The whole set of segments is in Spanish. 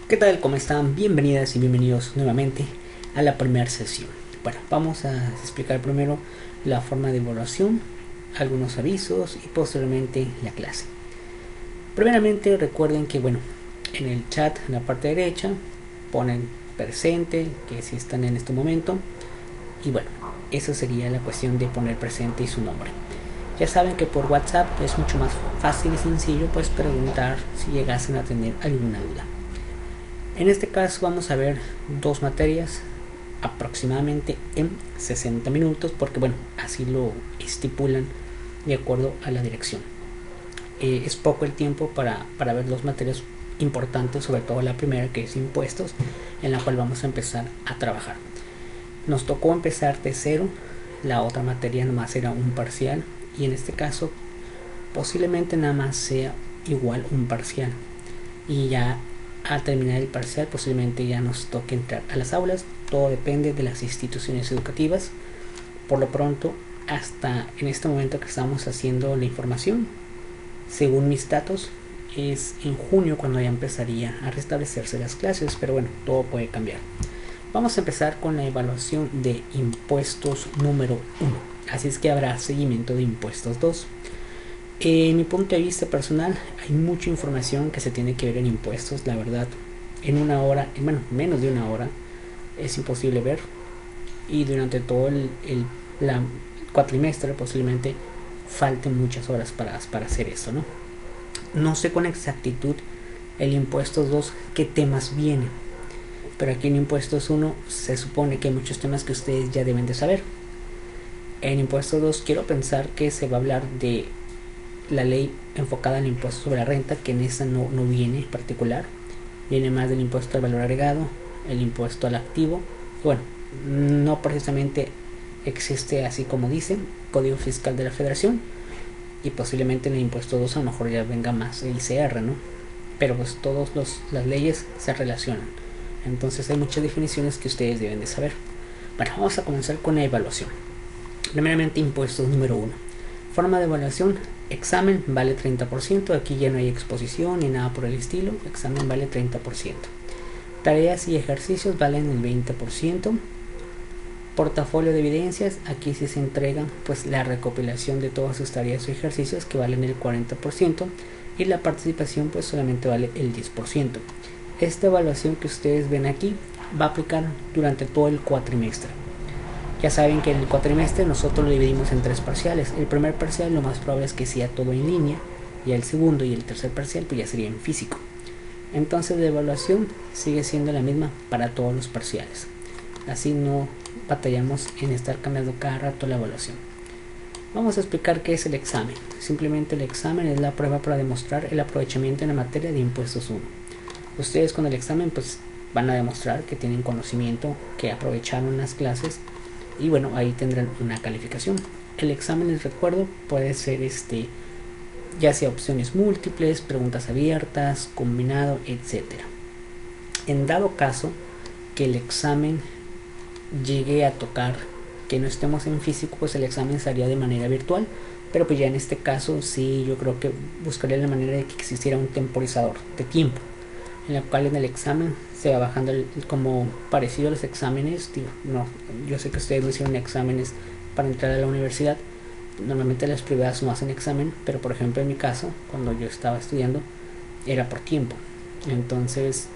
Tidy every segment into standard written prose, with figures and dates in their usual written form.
¿Qué tal? ¿Cómo están? Bienvenidas y bienvenidos nuevamente a la primera sesión. Bueno, vamos a explicar primero la forma de evaluación, algunos avisos y posteriormente la clase. Primeramente recuerden que en el chat en la parte derecha ponen presente, que si están en este momento, y eso sería la cuestión de poner presente y su nombre. Ya saben que por WhatsApp es mucho más fácil y sencillo pues preguntar si llegasen a tener alguna duda. En este caso vamos a ver dos materias aproximadamente en 60 minutos porque así lo estipulan de acuerdo a la dirección. Es poco el tiempo para ver dos materias importantes, sobre todo la primera, que es impuestos, en la cual vamos a empezar a trabajar. Nos tocó empezar de cero, la otra materia nomás era un parcial y en este caso posiblemente nada más sea igual un parcial, y ya al terminar el parcial posiblemente ya nos toque entrar a las aulas. Todo depende de las instituciones educativas. Por lo pronto, hasta en este momento que estamos haciendo la información, según mis datos, es en junio cuando ya empezaría a restablecerse las clases, pero todo puede cambiar. Vamos a empezar con la evaluación de impuestos número 1, así es que habrá seguimiento de impuestos 2. En mi punto de vista personal, hay mucha información que se tiene que ver en impuestos. La verdad, en una hora, menos de una hora, es imposible ver. Y durante todo el cuatrimestre posiblemente falten muchas horas para hacer eso, ¿no? No sé con exactitud el impuestos 2 qué temas vienen, pero aquí en impuestos 1 se supone que hay muchos temas que ustedes ya deben de saber. En impuestos 2 quiero pensar que se va a hablar de la ley enfocada en el impuesto sobre la renta, que en esta no viene en particular. Viene más del impuesto al valor agregado, el impuesto al activo. No precisamente existe así como dice Código Fiscal de la Federación, y posiblemente en el impuesto 2 a lo mejor ya venga más el ICR, ¿no? Pero pues todas las leyes se relacionan, entonces hay muchas definiciones que ustedes deben de saber. Vamos a comenzar con la evaluación. Primeramente, impuestos número 1. Forma de evaluación: examen vale 30%, aquí ya no hay exposición ni nada por el estilo, examen vale 30%. Tareas y ejercicios valen el 20%. Portafolio de evidencias, aquí sí se entrega pues la recopilación de todas sus tareas y ejercicios, que valen el 40%, y la participación pues solamente vale el 10%. Esta evaluación que ustedes ven aquí va a aplicar durante todo el cuatrimestre. Ya saben que en el cuatrimestre nosotros lo dividimos en 3 parciales. El primer parcial lo más probable es que sea todo en línea, y el segundo y el tercer parcial pues ya sería en físico. Entonces la evaluación sigue siendo la misma para todos los parciales. Así no batallamos en estar cambiando cada rato la evaluación. Vamos a explicar qué es el examen. Simplemente el examen es la prueba para demostrar el aprovechamiento en la materia de impuestos 1. Ustedes con el examen pues van a demostrar que tienen conocimiento, que aprovecharon las clases, y ahí tendrán una calificación. El examen, les recuerdo, puede ser ya sea opciones múltiples, preguntas abiertas, combinado, etcétera. En dado caso que el examen llegue a tocar que no estemos en físico, pues el examen sería de manera virtual, pero pues ya en este caso sí, yo creo que buscaría la manera de que existiera un temporizador de tiempo, en la cual en el examen se va bajando como parecido a los exámenes. Yo sé que ustedes no hicieron exámenes para entrar a la universidad. Normalmente las privadas no hacen examen, pero por ejemplo en mi caso, cuando yo estaba estudiando, era por tiempo. Entonces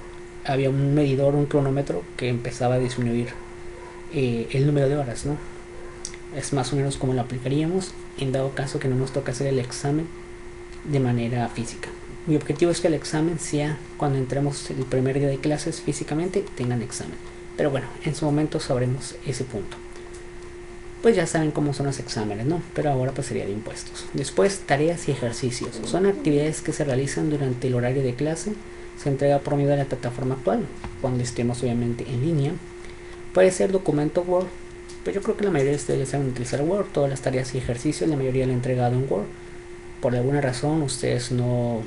había un medidor, un cronómetro que empezaba a disminuir el número de horas, ¿no? Es más o menos como lo aplicaríamos en dado caso que no nos toca hacer el examen de manera física. Mi objetivo es que el examen sea cuando entremos el primer día de clases físicamente, tengan examen. Pero en su momento sabremos ese punto. Pues ya saben cómo son los exámenes, ¿no? Pero ahora pues sería de impuestos. Después, tareas y ejercicios. Son actividades que se realizan durante el horario de clase. Se entrega por medio de la plataforma actual, cuando estemos obviamente en línea. Puede ser documento Word. Pues yo creo que la mayoría de ustedes saben utilizar Word. Todas las tareas y ejercicios, la mayoría lo han entregado en Word. Por alguna razón ustedes no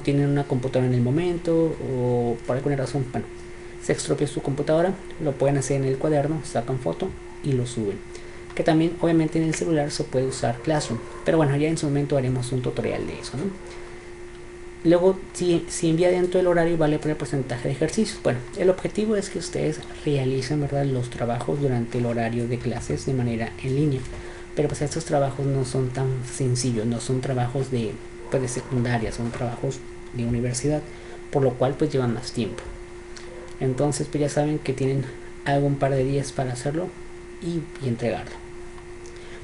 tienen una computadora en el momento, o por alguna razón se estropeó su computadora, lo pueden hacer en el cuaderno, sacan foto y lo suben. Que también obviamente en el celular se puede usar Classroom, pero ya en su momento haremos un tutorial de eso, ¿no? Luego, si envía dentro del horario, vale por el porcentaje de ejercicios. Bueno, el objetivo es que ustedes realicen, ¿verdad?, los trabajos durante el horario de clases de manera en línea. Pero pues estos trabajos no son tan sencillos, no son trabajos de secundaria, son trabajos de universidad, por lo cual pues llevan más tiempo. Entonces pues ya saben que tienen algún par de días para hacerlo y entregarlo.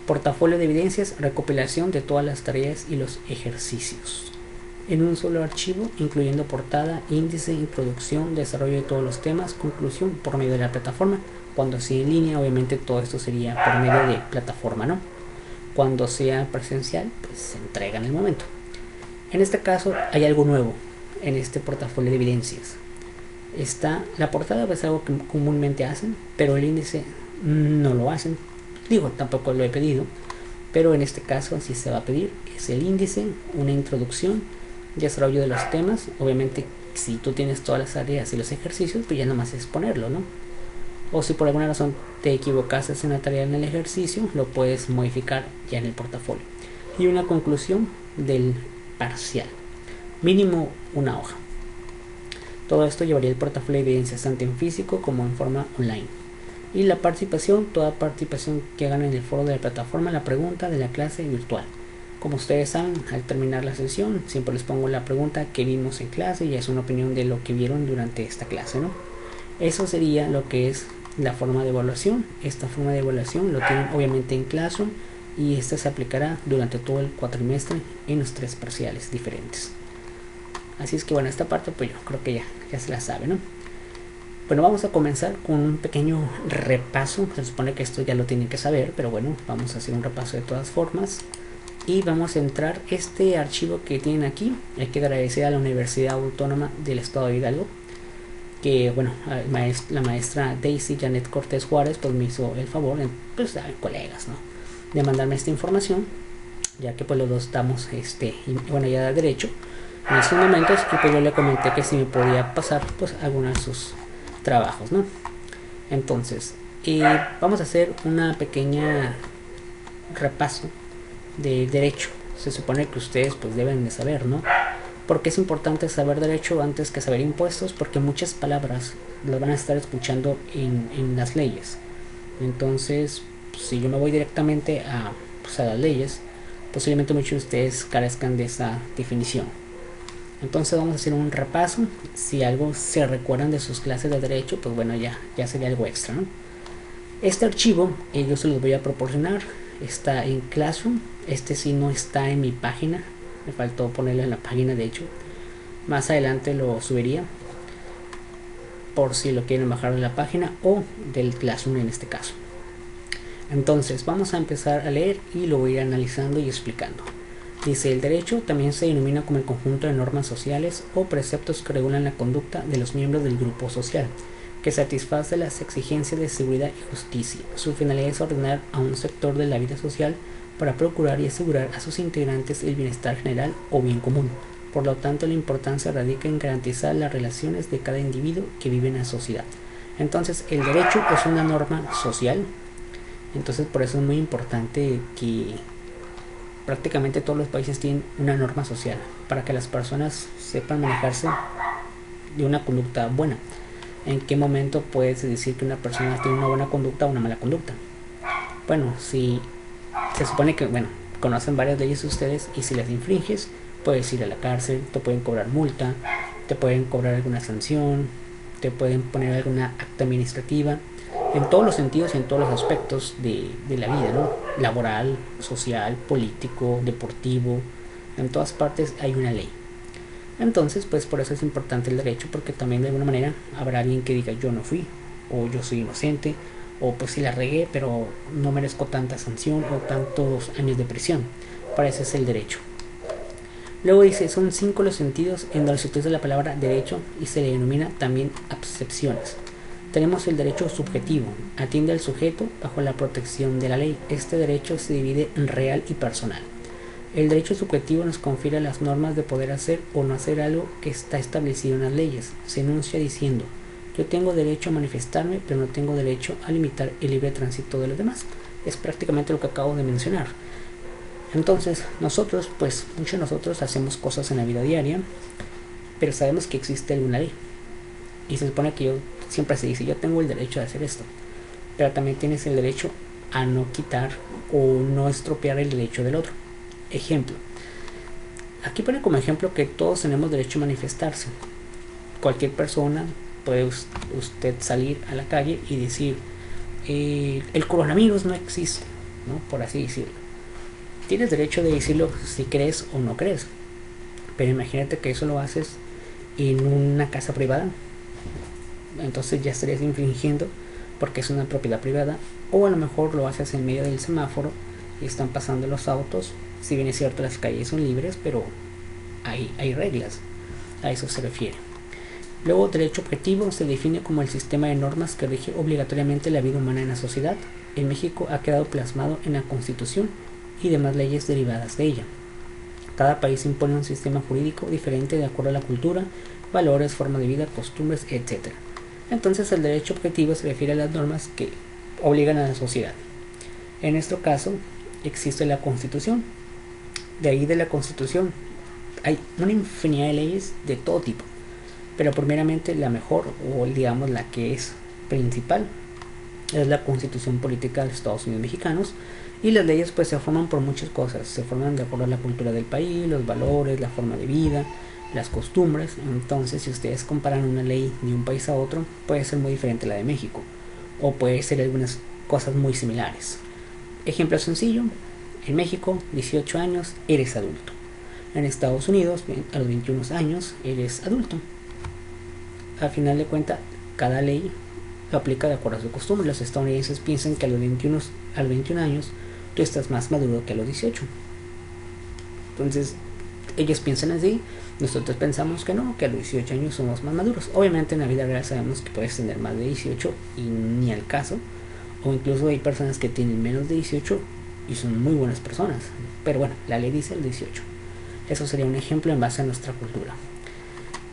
Portafolio de evidencias, recopilación de todas las tareas y los ejercicios en un solo archivo, incluyendo portada, índice, introducción, desarrollo de todos los temas, conclusión, por medio de la plataforma. Cuando sea en línea, obviamente todo esto sería por medio de plataforma, ¿no? Cuando sea presencial, pues se entrega en el momento. En este caso hay algo nuevo en este portafolio de evidencias. Está la portada, pues algo que comúnmente hacen, pero el índice no lo hacen. Digo, tampoco lo he pedido, pero en este caso sí se va a pedir. Es el índice, una introducción, desarrollo de los temas. Obviamente si tú tienes todas las tareas y los ejercicios, pues ya nomás es ponerlo, ¿no? O si por alguna razón te equivocaste en una tarea en el ejercicio, lo puedes modificar ya en el portafolio. Y una conclusión del parcial, mínimo una hoja. Todo esto llevaría el portafolio de evidencias tanto en físico como en forma online. Y la participación, toda participación que hagan en el foro de la plataforma, la pregunta de la clase virtual. Como ustedes saben, al terminar la sesión siempre les pongo la pregunta que vimos en clase y es una opinión de lo que vieron durante esta clase, ¿no? Eso sería lo que es la forma de evaluación. Esta forma de evaluación lo tienen obviamente en Classroom y esta se aplicará durante todo el cuatrimestre en los 3 parciales diferentes. Así es que bueno, esta parte pues yo creo que ya se la sabe, ¿no? Bueno, vamos a comenzar con un pequeño repaso. Se supone que esto ya lo tienen que saber, pero bueno, vamos a hacer un repaso de todas formas. Y vamos a entrar este archivo que tienen aquí. Hay que agradecer a la Universidad Autónoma del Estado de Hidalgo, que bueno, la maestra Daisy Janet Cortés Juárez pues me hizo el favor, pues colegas, ¿no?, de mandarme esta información, ya que pues los dos estamos bueno, ya de derecho en estos momentos, y pues yo le comenté que si me podía pasar pues algunos de sus trabajos, ¿no? Entonces vamos a hacer una pequeña repaso de derecho. Se supone que ustedes pues deben de saber, ¿no? Porque es importante saber derecho antes que saber impuestos, porque muchas palabras las van a estar escuchando en las leyes. Entonces, pues, si yo me voy directamente a las leyes, posiblemente muchos de ustedes carezcan de esa definición. Entonces vamos a hacer un repaso. Si algo se recuerdan de sus clases de derecho, pues bueno, ya sería algo extra, ¿no? Este archivo yo se los voy a proporcionar. Está en Classroom. Este sí no está en mi página, me faltó ponerlo en la página, de hecho. Más adelante lo subiría, por si lo quieren bajar de la página o del Classroom en este caso. Entonces vamos a empezar a leer y lo voy a ir analizando y explicando. Dice: el derecho también se denomina como el conjunto de normas sociales o preceptos que regulan la conducta de los miembros del grupo social, que satisface las exigencias de seguridad y justicia. Su finalidad es ordenar a un sector de la vida social para procurar y asegurar a sus integrantes el bienestar general o bien común. Por lo tanto, la importancia radica en garantizar las relaciones de cada individuo que vive en la sociedad. Entonces, el derecho es una norma social. Entonces, por eso es muy importante que prácticamente todos los países tienen una norma social para que las personas sepan manejarse de una conducta buena. ¿En qué momento puedes decir que una persona tiene una buena conducta o una mala conducta? Bueno, si se supone que, bueno, conocen varias leyes ustedes, y si las infringes, puedes ir a la cárcel, te pueden cobrar multa, te pueden cobrar alguna sanción, te pueden poner alguna acta administrativa, en todos los sentidos y en todos los aspectos de la vida, ¿no? Laboral, social, político, deportivo, en todas partes hay una ley. Entonces, pues por eso es importante el derecho, porque también de alguna manera habrá alguien que diga yo no fui, o yo soy inocente, o pues sí la regué, pero no merezco tanta sanción o tantos años de prisión. Para eso es el derecho. Luego dice: son 5 los sentidos en donde se utiliza la palabra derecho y se le denomina también acepciones. Tenemos el derecho subjetivo, atiende al sujeto bajo la protección de la ley. Este derecho se divide en real y personal. El derecho subjetivo nos confiere las normas de poder hacer o no hacer algo que está establecido en las leyes. Se enuncia diciendo: yo tengo derecho a manifestarme, pero no tengo derecho a limitar el libre tránsito de los demás. Es prácticamente lo que acabo de mencionar. Entonces nosotros, pues muchos de nosotros hacemos cosas en la vida diaria, pero sabemos que existe alguna ley. Y se supone que siempre se dice, yo tengo el derecho de hacer esto, pero también tienes el derecho a no quitar o no estropear el derecho del otro. Ejemplo, aquí pone como ejemplo que todos tenemos derecho a manifestarse. Cualquier persona puede usted salir a la calle y decir, el coronavirus no existe, ¿no? Por así decirlo. Tienes derecho de decirlo si crees o no crees, pero imagínate que eso lo haces en una casa privada, entonces ya estarías infringiendo porque es una propiedad privada. O a lo mejor lo haces en medio del semáforo y están pasando los autos. Si bien es cierto, las calles son libres, pero hay reglas. A eso se refiere. Luego, derecho objetivo se define como el sistema de normas que rige obligatoriamente la vida humana en la sociedad. En México ha quedado plasmado en la Constitución y demás leyes derivadas de ella. Cada país impone un sistema jurídico diferente de acuerdo a la cultura, valores, forma de vida, costumbres, etc. Entonces el derecho objetivo se refiere a las normas que obligan a la sociedad. En nuestro caso existe la Constitución. De ahí de la Constitución hay una infinidad de leyes de todo tipo, pero primeramente la mejor, o digamos la que es principal, es la Constitución Política de los Estados Unidos Mexicanos. Y las leyes pues se forman por muchas cosas, se forman de acuerdo a la cultura del país, los valores, la forma de vida, las costumbres. Entonces si ustedes comparan una ley de un país a otro, puede ser muy diferente a la de México, o puede ser algunas cosas muy similares. Ejemplo sencillo, en México 18 años eres adulto, en Estados Unidos a los 21 años eres adulto. Al final de cuentas, cada ley lo aplica de acuerdo a su costumbre. Los estadounidenses piensan que a los 21 años tú estás más maduro que a los 18. Entonces ellos piensan así, nosotros pensamos que no, que a los 18 años somos más maduros. Obviamente en la vida real sabemos que puedes tener más de 18 y ni al caso, o incluso hay personas que tienen menos de 18 y son muy buenas personas, pero bueno, la ley dice el 18. Eso sería un ejemplo en base a nuestra cultura.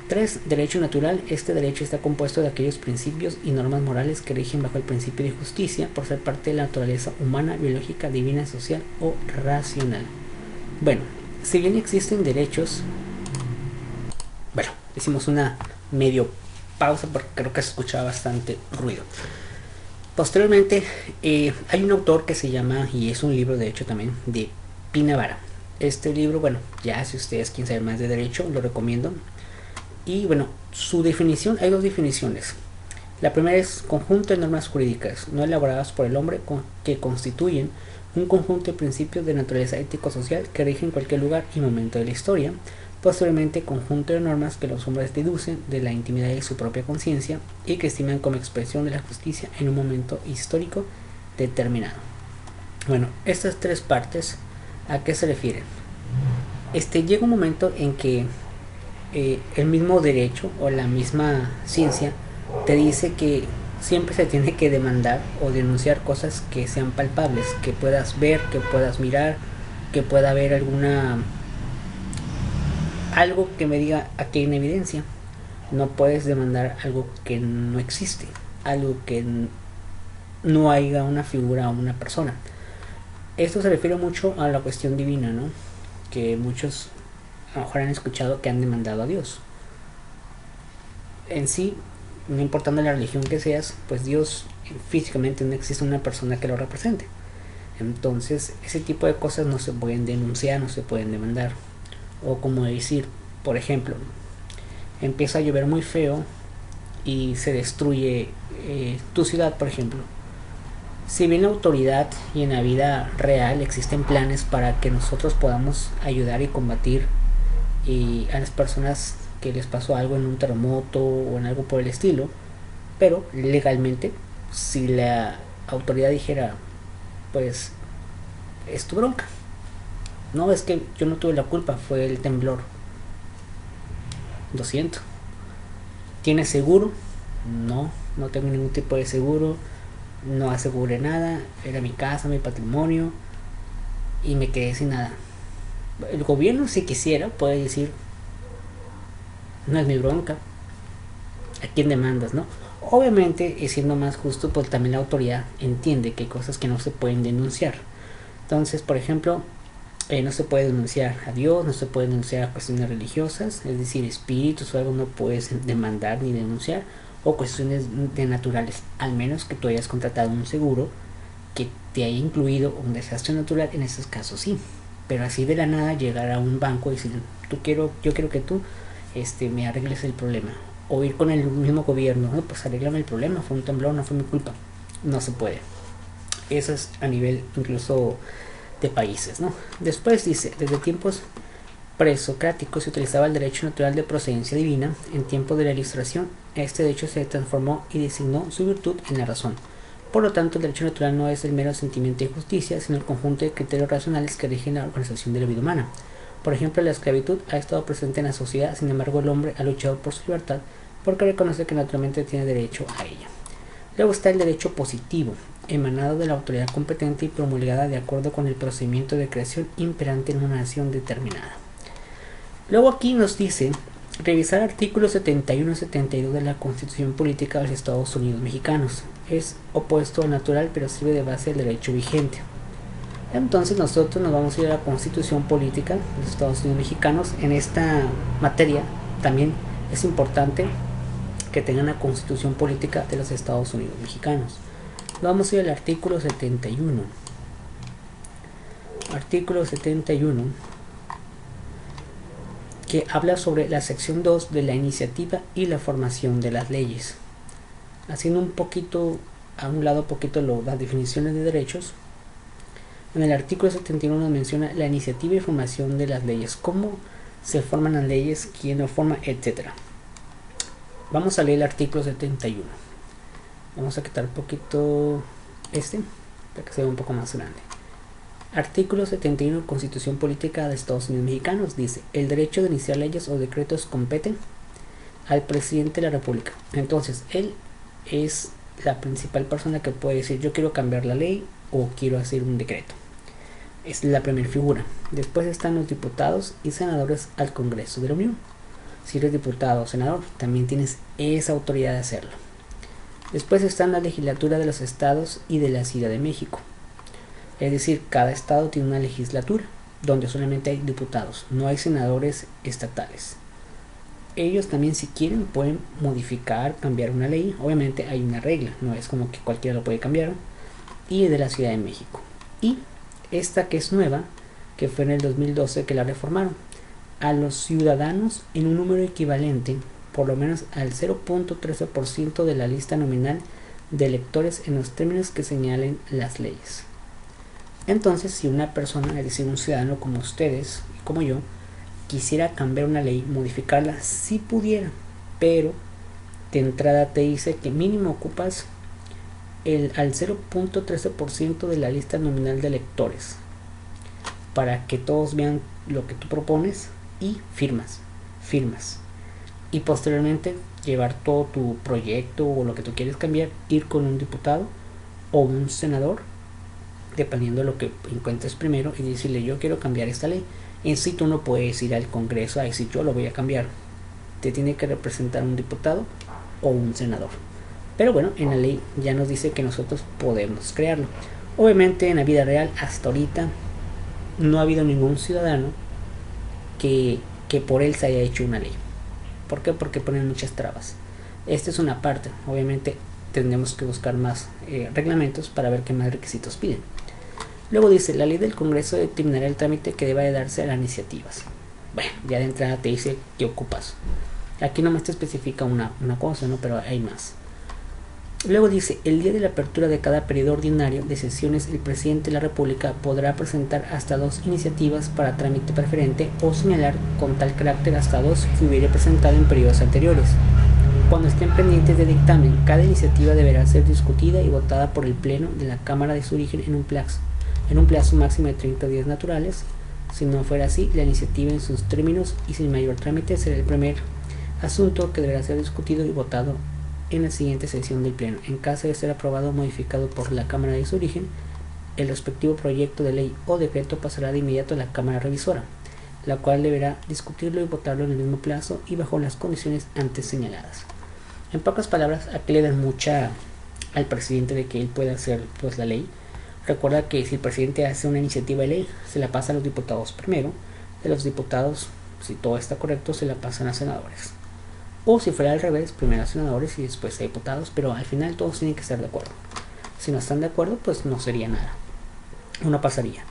3. Derecho natural. Este derecho está compuesto de aquellos principios y normas morales que rigen bajo el principio de justicia por ser parte de la naturaleza humana, biológica, divina, social o racional. Bueno, si bien existen derechos, bueno, hicimos una medio pausa porque creo que se escuchaba bastante ruido. Posteriormente hay un autor que se llama, y es un libro de hecho también, de Pina Vara. Este libro, bueno, ya si ustedes quieren saber más de derecho, lo recomiendo. Y bueno, su definición, hay dos definiciones. La primera es conjunto de normas jurídicas no elaboradas por el hombre que constituyen un conjunto de principios de naturaleza ético-social que rigen cualquier lugar y momento de la historia. Posteriormente, conjunto de normas que los hombres deducen de la intimidad de su propia conciencia y que estiman como expresión de la justicia en un momento histórico determinado. Bueno, estas tres partes, ¿a qué se refieren? Llega un momento en que el mismo derecho o la misma ciencia te dice que siempre se tiene que demandar o denunciar cosas que sean palpables, que puedas ver, que puedas mirar, que pueda haber algo que me diga aquí hay una evidencia. No puedes demandar algo que no existe, algo que no haya una figura o una persona. Esto se refiere mucho a la cuestión divina, ¿no? Que muchos a lo mejor han escuchado que han demandado a Dios. En sí, no importando la religión que seas, pues Dios físicamente no existe una persona que lo represente. Entonces, ese tipo de cosas no se pueden denunciar, no se pueden demandar. O como decir, por ejemplo, empieza a llover muy feo y se destruye tu ciudad, por ejemplo. Si bien la autoridad y en la vida real existen planes para que nosotros podamos ayudar y combatir a las personas que les pasó algo en un terremoto o en algo por el estilo, pero legalmente, si la autoridad dijera, pues es tu bronca, no, es que yo no tuve la culpa, fue el temblor, lo siento. ¿Tienes seguro? No tengo ningún tipo de seguro, no aseguré nada, era mi casa, mi patrimonio y me quedé sin nada. El gobierno, si quisiera, puede decir, no es mi bronca, ¿a quién demandas, no? Obviamente, y siendo más justo, pues también la autoridad entiende que hay cosas que no se pueden denunciar. Entonces, por ejemplo, No se puede denunciar a Dios, no se puede denunciar a cuestiones religiosas, es decir, espíritus o algo no puedes demandar ni denunciar, o cuestiones de naturales, al menos que tú hayas contratado un seguro que te haya incluido un desastre natural. En estos casos sí, pero así de la nada llegar a un banco y decir, yo quiero que tú me arregles el problema, o ir con el mismo gobierno, no, pues arréglame el problema, fue un temblor, no fue mi culpa. No se puede. Eso es a nivel incluso de países, ¿no? Después dice, desde tiempos presocráticos se utilizaba el derecho natural de procedencia divina. En tiempos de la Ilustración, este derecho se transformó y designó su virtud en la razón. Por lo tanto, el derecho natural no es el mero sentimiento de justicia, sino el conjunto de criterios racionales que rigen la organización de la vida humana. Por ejemplo, la esclavitud ha estado presente en la sociedad, sin embargo el hombre ha luchado por su libertad porque reconoce que naturalmente tiene derecho a ella. Luego está el derecho positivo, emanado de la autoridad competente y promulgada de acuerdo con el procedimiento de creación imperante en una nación determinada. Luego aquí nos dice revisar artículos 71 y 72 de la Constitución Política de los Estados Unidos Mexicanos. Es opuesto al natural, pero sirve de base al derecho vigente. Entonces nosotros nos vamos a ir a la Constitución Política de los Estados Unidos Mexicanos. En esta materia también es importante que tengan la Constitución Política de los Estados Unidos Mexicanos. Vamos a ir al artículo 71. Artículo 71, que habla sobre la sección 2 de la iniciativa y la formación de las leyes. Haciendo un poquito a un lado las definiciones de derechos. En el artículo 71 nos menciona la iniciativa y formación de las leyes, cómo se forman las leyes, quién lo forma, etcétera. Vamos a leer el artículo 71. Vamos a quitar un poquito para que se vea un poco más grande. Artículo 71, Constitución Política de Estados Unidos Mexicanos, dice: el derecho de iniciar leyes o decretos compete al presidente de la República. Entonces, él es la principal persona que puede decir yo quiero cambiar la ley o quiero hacer un decreto. Es la primera figura. Después están los diputados y senadores al Congreso de la Unión. Si eres diputado o senador, también tienes esa autoridad de hacerlo. Después están la legislatura de los estados y de la Ciudad de México. Es decir, cada estado tiene una legislatura donde solamente hay diputados, no hay senadores estatales. Ellos también, si quieren, pueden modificar, cambiar una ley. Obviamente hay una regla, no es como que cualquiera lo puede cambiar. Y de la Ciudad de México. Y esta que es nueva, que fue en el 2012 que la reformaron, a los ciudadanos en un número equivalente por lo menos al 0.13% de la lista nominal de electores en los términos que señalen las leyes. Entonces, si una persona, es decir, un ciudadano como ustedes y como yo, quisiera cambiar una ley, modificarla, sí pudiera, pero de entrada te dice que mínimo ocupas al 0.13% de la lista nominal de electores para que todos vean lo que tú propones y firmas y posteriormente llevar todo tu proyecto o lo que tú quieres cambiar, ir con un diputado o un senador dependiendo de lo que encuentres primero y decirle yo quiero cambiar esta ley. En sí tú no puedes ir al Congreso a decir yo lo voy a cambiar, te tiene que representar un diputado o un senador. Pero bueno, en la ley ya nos dice que nosotros podemos crearlo. Obviamente en la vida real hasta ahorita no ha habido ningún ciudadano que por él se haya hecho una ley. ¿Por qué? Porque ponen muchas trabas. Esta es una parte. Obviamente tendremos que buscar más reglamentos para ver qué más requisitos piden. Luego dice, la ley del Congreso determinará el trámite que deba de darse a las iniciativas. Bueno, ya de entrada te dice qué ocupas. Aquí nomás te especifica una cosa, ¿no? Pero hay más. Luego dice, el día de la apertura de cada periodo ordinario de sesiones, el presidente de la República podrá presentar hasta 2 iniciativas para trámite preferente o señalar con tal carácter hasta 2 que hubiera presentado en periodos anteriores. Cuando estén pendientes de dictamen, cada iniciativa deberá ser discutida y votada por el Pleno de la Cámara de su origen en un plazo máximo de 30 días naturales. Si no fuera así, la iniciativa en sus términos y sin mayor trámite será el primer asunto que deberá ser discutido y votado en la siguiente sesión del Pleno. En caso de ser aprobado o modificado por la Cámara de su origen, el respectivo proyecto de ley o decreto pasará de inmediato a la Cámara Revisora, la cual deberá discutirlo y votarlo en el mismo plazo y bajo las condiciones antes señaladas. En pocas palabras, aquí le dan mucha al presidente de que él pueda hacer pues la ley. Recuerda que si el presidente hace una iniciativa de ley, se la pasa a los diputados primero. De los diputados, si todo está correcto, se la pasan a senadores. O si fuera al revés, primero a senadores y después a diputados, pero al final todos tienen que estar de acuerdo. Si no están de acuerdo, pues no sería nada. O no pasaría.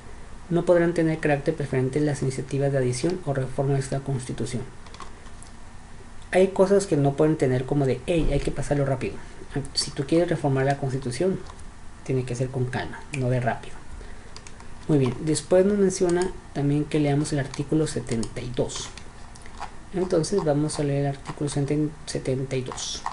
No podrán tener carácter preferente las iniciativas de adición o reforma de esta Constitución. Hay cosas que no pueden tener como de, hey, hay que pasarlo rápido. Si tú quieres reformar la Constitución, tiene que ser con calma, no de rápido. Muy bien, después nos menciona también que leamos el artículo 72. Entonces vamos a leer el artículo 72.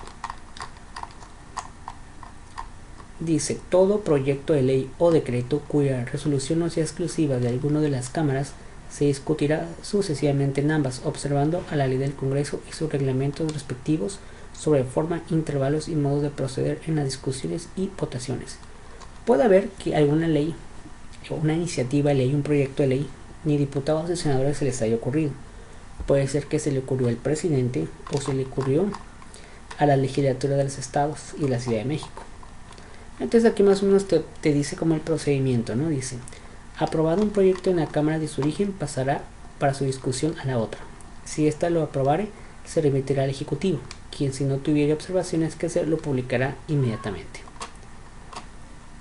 Dice, todo proyecto de ley o decreto cuya resolución no sea exclusiva de alguna de las cámaras se discutirá sucesivamente en ambas, observando a la ley del Congreso y sus reglamentos respectivos sobre forma, intervalos y modos de proceder en las discusiones y votaciones. Puede haber que alguna ley, una iniciativa de ley, un proyecto de ley, ni diputados ni senadores se les haya ocurrido. Puede ser que se le ocurrió al presidente o se le ocurrió a la legislatura de los estados y la Ciudad de México. Entonces aquí más o menos te dice como el procedimiento, ¿no? Dice, aprobado un proyecto en la Cámara de su origen, pasará para su discusión a la otra. Si ésta lo aprobare, se remitirá al Ejecutivo, quien si no tuviera observaciones que hacer, lo publicará inmediatamente.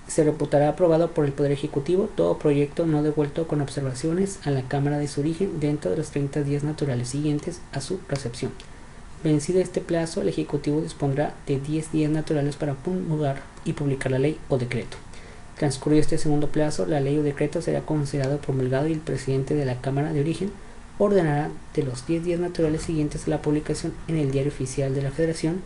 Se reputará aprobado por el Poder Ejecutivo todo proyecto no devuelto con observaciones a la Cámara de su origen dentro de los 30 días naturales siguientes a su recepción. Vencido este plazo, el Ejecutivo dispondrá de 10 días naturales para promulgar y publicar la ley o decreto. Transcurrido este segundo plazo, la ley o decreto será considerado promulgado y el presidente de la Cámara de origen ordenará de los 10 días naturales siguientes a la publicación en el Diario Oficial de la Federación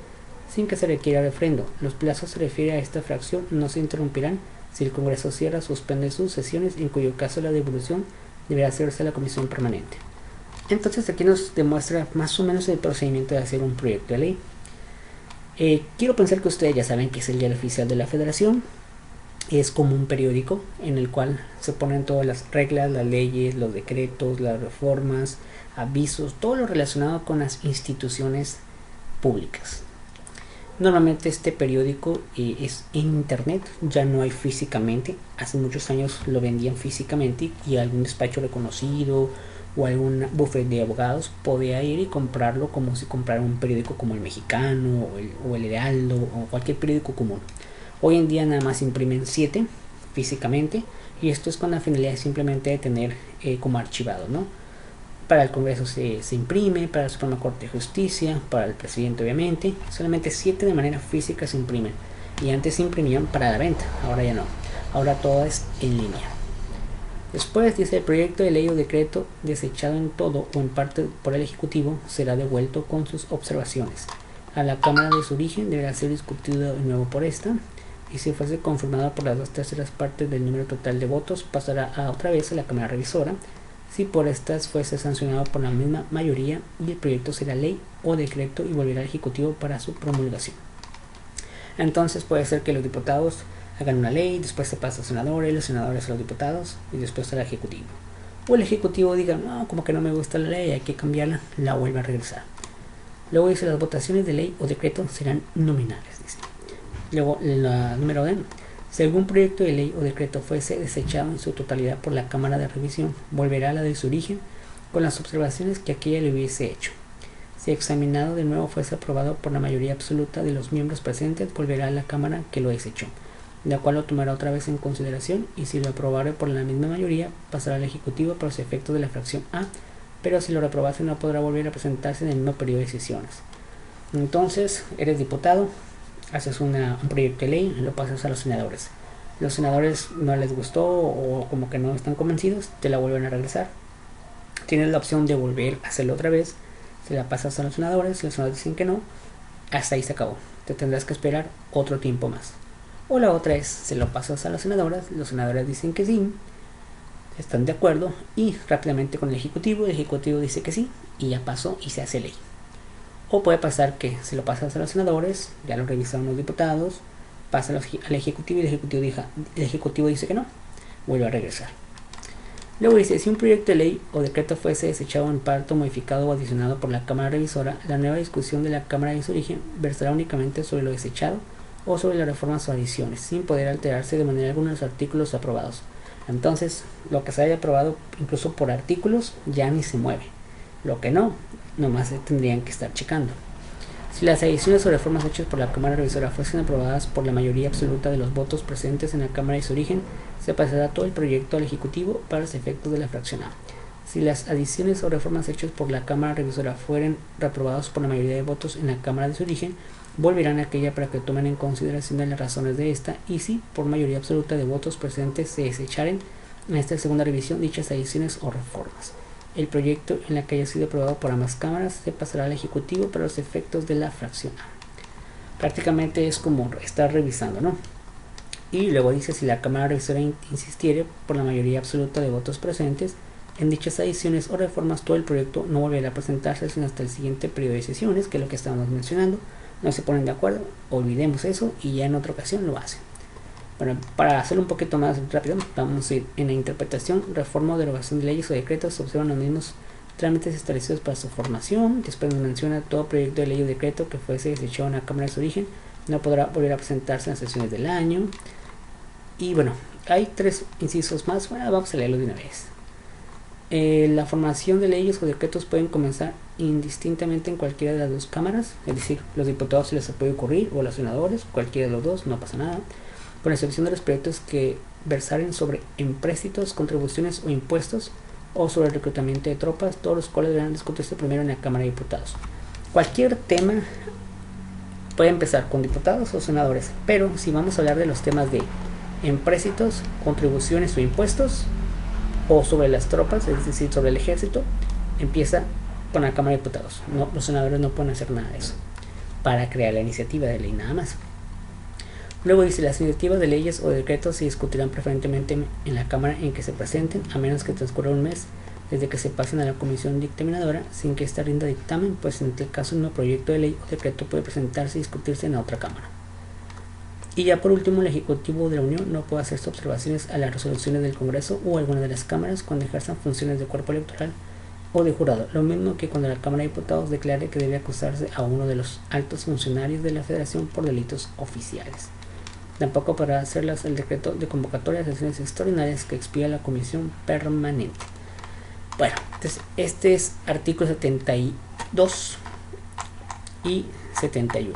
sin que se requiera refrendo. Los plazos se refiere a esta fracción no se interrumpirán si el Congreso cierra o suspende sus sesiones, en cuyo caso la devolución deberá hacerse a la Comisión Permanente. Entonces aquí nos demuestra más o menos el procedimiento de hacer un proyecto de ley. Quiero pensar que ustedes ya saben que es el Diario Oficial de la Federación. Es como un periódico en el cual se ponen todas las reglas, las leyes, los decretos, las reformas, avisos, todo lo relacionado con las instituciones públicas. Normalmente este periódico es en internet, ya no hay físicamente. Hace muchos años lo vendían físicamente y algún despacho reconocido o algún bufete de abogados podía ir y comprarlo como si comprara un periódico como El Mexicano o el Heraldo o cualquier periódico común. Hoy en día nada más imprimen 7 físicamente y esto es con la finalidad simplemente de tener como archivado, ¿no? Para el Congreso se imprime, para la Suprema Corte de Justicia, para el presidente obviamente, solamente 7 de manera física se imprimen y antes se imprimían para la venta, ahora ya no, ahora todo es en línea. Después dice, el proyecto de ley o decreto desechado en todo o en parte por el Ejecutivo será devuelto con sus observaciones a la Cámara de su origen, deberá ser discutido de nuevo por esta y si fuese confirmado por las 2/3 partes del número total de votos pasará otra vez a la Cámara Revisora. Si por estas fuese sancionado por la misma mayoría y el proyecto será ley o decreto y volverá al Ejecutivo para su promulgación. Entonces puede ser que los diputados hagan una ley, después se pasa a senadores, los senadores a los diputados y después al Ejecutivo. O el Ejecutivo diga, no, como que no me gusta la ley, hay que cambiarla, la vuelve a regresar. Luego dice, las votaciones de ley o decreto serán nominales, dice. Luego la número D. Si algún proyecto de ley o decreto fuese desechado en su totalidad por la Cámara de Revisión, volverá a la de su origen con las observaciones que aquella le hubiese hecho. Si examinado de nuevo fuese aprobado por la mayoría absoluta de los miembros presentes, volverá a la Cámara que lo desechó, la cual lo tomará otra vez en consideración y si lo aprobare por la misma mayoría, pasará al Ejecutivo para los efectos de la fracción A, pero si lo reprobase no podrá volver a presentarse en el mismo periodo de sesiones. Entonces, eres diputado, haces un proyecto de ley, lo pasas a los senadores. Los senadores no les gustó o como que no están convencidos, te la vuelven a regresar. Tienes la opción de volver a hacerlo otra vez, se la pasas a los senadores dicen que no, hasta ahí se acabó. Te tendrás que esperar otro tiempo más. O la otra es, se lo pasas a los senadores dicen que sí, están de acuerdo y rápidamente con el Ejecutivo dice que sí y ya pasó y se hace ley. O puede pasar que se lo pasas a los senadores, ya lo revisaron los diputados, pasa al Ejecutivo y el Ejecutivo dice que no, vuelve a regresar. Luego dice, si un proyecto de ley o decreto fuese desechado en parte, modificado o adicionado por la Cámara Revisora, la nueva discusión de la Cámara de su origen versará únicamente sobre lo desechado o sobre las reformas o adiciones, sin poder alterarse de manera alguna los artículos aprobados. Entonces, lo que se haya aprobado incluso por artículos ya ni se mueve. Lo que no, nomás se tendrían que estar checando. Si las adiciones o reformas hechas por la Cámara Revisora fuesen aprobadas por la mayoría absoluta de los votos presentes en la Cámara y su origen, se pasará todo el proyecto al Ejecutivo para los efectos de la fracción A. Si las adiciones o reformas hechas por la Cámara Revisora fueren reprobadas por la mayoría de votos en la Cámara de su origen, volverán a aquella para que tomen en consideración las razones de esta, y si por mayoría absoluta de votos presentes se desecharen en esta segunda revisión dichas adiciones o reformas, el proyecto en la que haya sido aprobado por ambas cámaras se pasará al Ejecutivo para los efectos de la fracción A. Prácticamente es como estar revisando, ¿no? Y luego dice: si la Cámara Revisora insistiere por la mayoría absoluta de votos presentes en dichas adiciones o reformas, todo el proyecto no volverá a presentarse sino hasta el siguiente periodo de sesiones, que es lo que estábamos mencionando. No se ponen de acuerdo, olvidemos eso y ya en otra ocasión lo hacen. Bueno, para hacerlo un poquito más rápido, vamos a ir en la interpretación, reforma o derogación de leyes o decretos. Se observan los mismos trámites establecidos para su formación. Después nos menciona: todo proyecto de ley o decreto que fuese desechado en la Cámara de su origen no podrá volver a presentarse en las sesiones del año. Y bueno, hay 3 incisos más. Bueno, vamos a leerlo de una vez. La formación de leyes o decretos pueden comenzar indistintamente en cualquiera de las 2 cámaras, es decir, los diputados se les puede ocurrir, o los senadores, cualquiera de los 2, no pasa nada, con excepción de los proyectos que versaren sobre empréstitos, contribuciones o impuestos, o sobre el reclutamiento de tropas, todos los cuales deberán discutirse primero en la Cámara de Diputados. Cualquier tema puede empezar con diputados o senadores, pero si vamos a hablar de los temas de empréstitos, contribuciones o impuestos, o sobre las tropas, es decir, sobre el ejército, empieza con la Cámara de Diputados. No, los senadores no pueden hacer nada de eso para crear la iniciativa de ley, nada más. Luego dice: las iniciativas de leyes o decretos se discutirán preferentemente en la Cámara en que se presenten, a menos que transcurra un mes desde que se pasen a la comisión dictaminadora sin que ésta rinda dictamen, pues en tal caso un nuevo proyecto de ley o decreto puede presentarse y discutirse en la otra Cámara. Y ya por último, el Ejecutivo de la Unión no puede hacerse observaciones a las resoluciones del Congreso o alguna de las cámaras cuando ejerzan funciones de cuerpo electoral o de jurado, lo mismo que cuando la Cámara de Diputados declare que debe acusarse a uno de los altos funcionarios de la Federación por delitos oficiales. Tampoco podrá hacerlas el decreto de convocatoria de sesiones extraordinarias que expida la Comisión Permanente. Bueno, entonces este es artículo 72 y 71,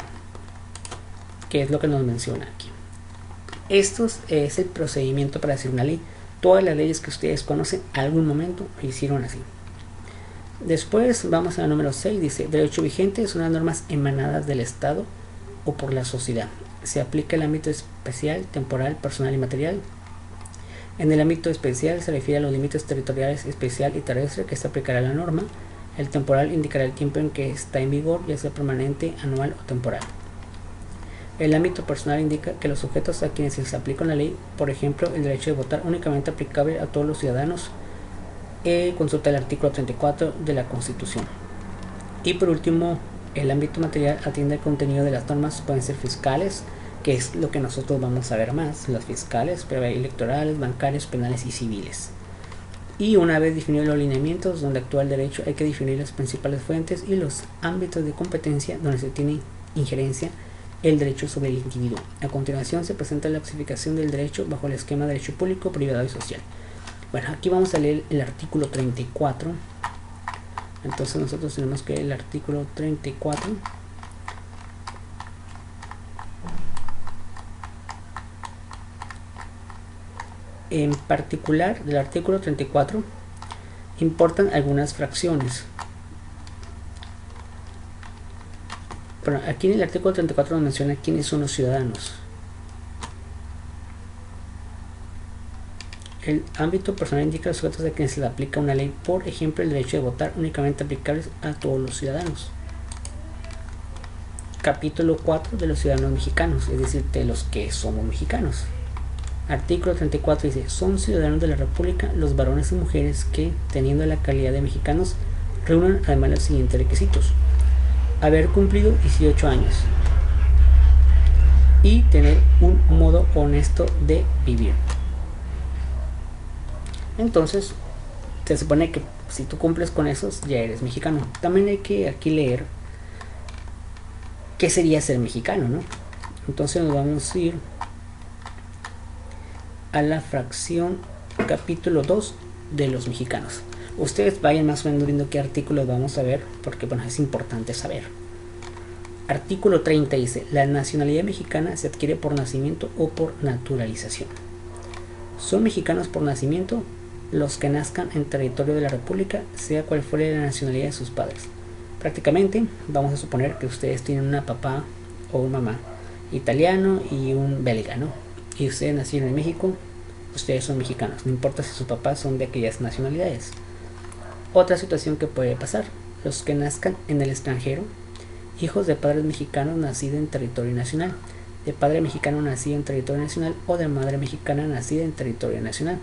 que es lo que nos menciona aquí. Esto es el procedimiento para hacer una ley. Todas las leyes que ustedes conocen, algún momento lo hicieron así. Después vamos al número 6, dice: derecho vigente son las normas emanadas del Estado o por la sociedad. Se aplica el ámbito especial, temporal, personal y material. En el ámbito especial se refiere a los límites territoriales, especial y terrestre que se aplicará la norma. El temporal indicará el tiempo en que está en vigor, ya sea permanente, anual o temporal. El ámbito personal indica que los sujetos a quienes se les aplica la ley, por ejemplo, el derecho de votar, únicamente aplicable a todos los ciudadanos. Consulta el artículo 34 de la Constitución. Y por último, el ámbito material atiende al contenido de las normas. Pueden ser fiscales, que es lo que nosotros vamos a ver más, las fiscales, electorales, bancarias, penales y civiles. Y una vez definidos los lineamientos donde actúa el derecho, hay que definir las principales fuentes y los ámbitos de competencia donde se tiene injerencia el derecho sobre el individuo. A continuación se presenta la clasificación del derecho bajo el esquema de derecho público, privado y social. Bueno, aquí vamos a leer el artículo 34. Entonces nosotros tenemos que leer el artículo 34. En particular, del artículo 34 importan algunas fracciones. Pero aquí en el artículo 34 nos menciona quiénes son los ciudadanos. El ámbito personal indica los sujetos a quienes se le aplica una ley, por ejemplo, el derecho de votar, únicamente aplicables a todos los ciudadanos. Capítulo 4 de los ciudadanos mexicanos, es decir, de los que somos mexicanos. Artículo 34 dice: son ciudadanos de la República los varones y mujeres que, teniendo la calidad de mexicanos, reúnan además los siguientes requisitos: haber cumplido 18 años y tener un modo honesto de vivir. Entonces, se supone que si tú cumples con esos, ya eres mexicano. También hay que aquí leer qué sería ser mexicano, ¿no? Entonces nos vamos a ir a la fracción capítulo 2 de los mexicanos. Ustedes vayan más o menos viendo qué artículos vamos a ver, porque bueno, es importante saber. Artículo 30 dice: la nacionalidad mexicana se adquiere por nacimiento o por naturalización. Son mexicanos por nacimiento los que nazcan en territorio de la República, sea cual fuere la nacionalidad de sus padres. Prácticamente vamos a suponer que ustedes tienen una papá o una mamá italiano y un belga, ¿no? Y ustedes nacieron en México, ustedes son mexicanos, no importa si sus papás son de aquellas nacionalidades. Otra situación que puede pasar: los que nazcan en el extranjero, hijos de padres mexicanos nacidos en territorio nacional, de padre mexicano nacido en territorio nacional o de madre mexicana nacida en territorio nacional.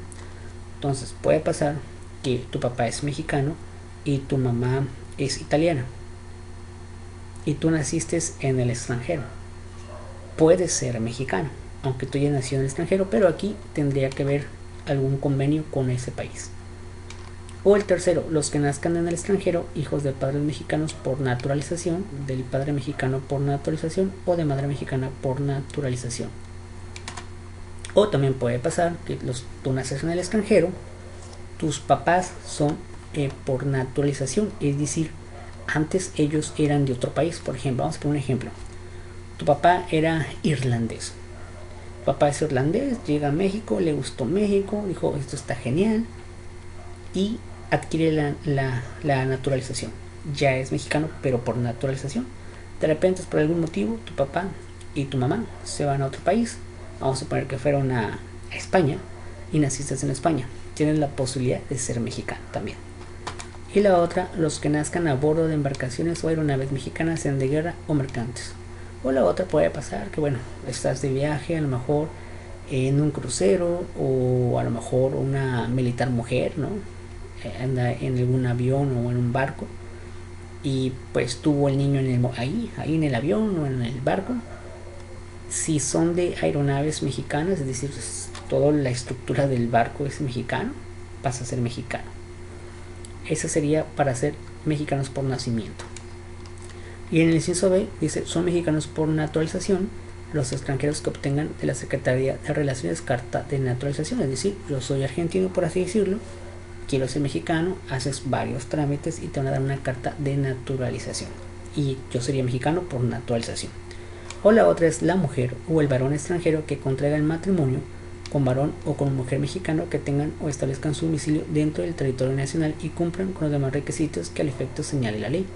Entonces puede pasar que tu papá es mexicano y tu mamá es italiana y tú naciste en el extranjero. Puedes ser mexicano aunque tú hayas nacido en el extranjero, pero aquí tendría que haber algún convenio con ese país. O el tercero: los que nazcan en el extranjero, hijos de padres mexicanos por naturalización, del padre mexicano por naturalización o de madre mexicana por naturalización. O también puede pasar que tú naces en el extranjero, tus papás son por naturalización, es decir, antes ellos eran de otro país. Por ejemplo, vamos a poner un ejemplo: tu papá era irlandés, tu papá es irlandés, llega a México, le gustó México, dijo esto está genial y adquiere la naturalización. Ya es mexicano, pero por naturalización. De repente, por algún motivo, tu papá y tu mamá se van a otro país. Vamos a suponer que fueron a España y naciste en España. Tienen la posibilidad de ser mexicano también. Y la otra: los que nazcan a bordo de embarcaciones o aeronaves mexicanas, sean de guerra o mercantes. O la otra puede pasar que, bueno, estás de viaje, a lo mejor en un crucero, o a lo mejor una militar mujer, ¿no? Anda en algún avión o en un barco y pues tuvo el niño ahí en el avión o en el barco. Si son de aeronaves mexicanas, es decir, toda la estructura del barco es mexicano, pasa a ser mexicano. Eso sería para ser mexicanos por nacimiento. Y en el inciso B dice: son mexicanos por naturalización los extranjeros que obtengan de la Secretaría de Relaciones carta de naturalización. Es decir, yo soy argentino, por así decirlo, quiero ser mexicano, haces varios trámites y te van a dar una carta de naturalización. Y yo sería mexicano por naturalización. O la otra es la mujer o el varón extranjero que contraiga el matrimonio con varón o con mujer mexicano que tengan o establezcan su domicilio dentro del territorio nacional y cumplan con los demás requisitos que al efecto señale la ley.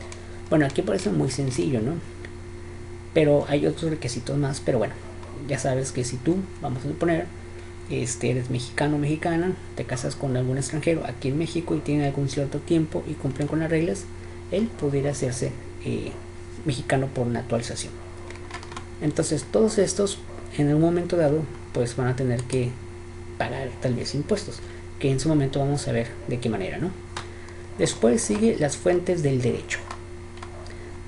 Bueno, aquí parece muy sencillo, ¿no? Pero hay otros requisitos más, pero bueno, ya sabes que si tú, vamos a suponer, eres mexicano o mexicana, te casas con algún extranjero aquí en México y tienen algún cierto tiempo y cumplen con las reglas, él pudiera hacerse mexicano por naturalización. Entonces todos estos en un momento dado pues van a tener que pagar tal vez impuestos, que en su momento vamos a ver de qué manera, ¿no? Después sigue las fuentes del derecho.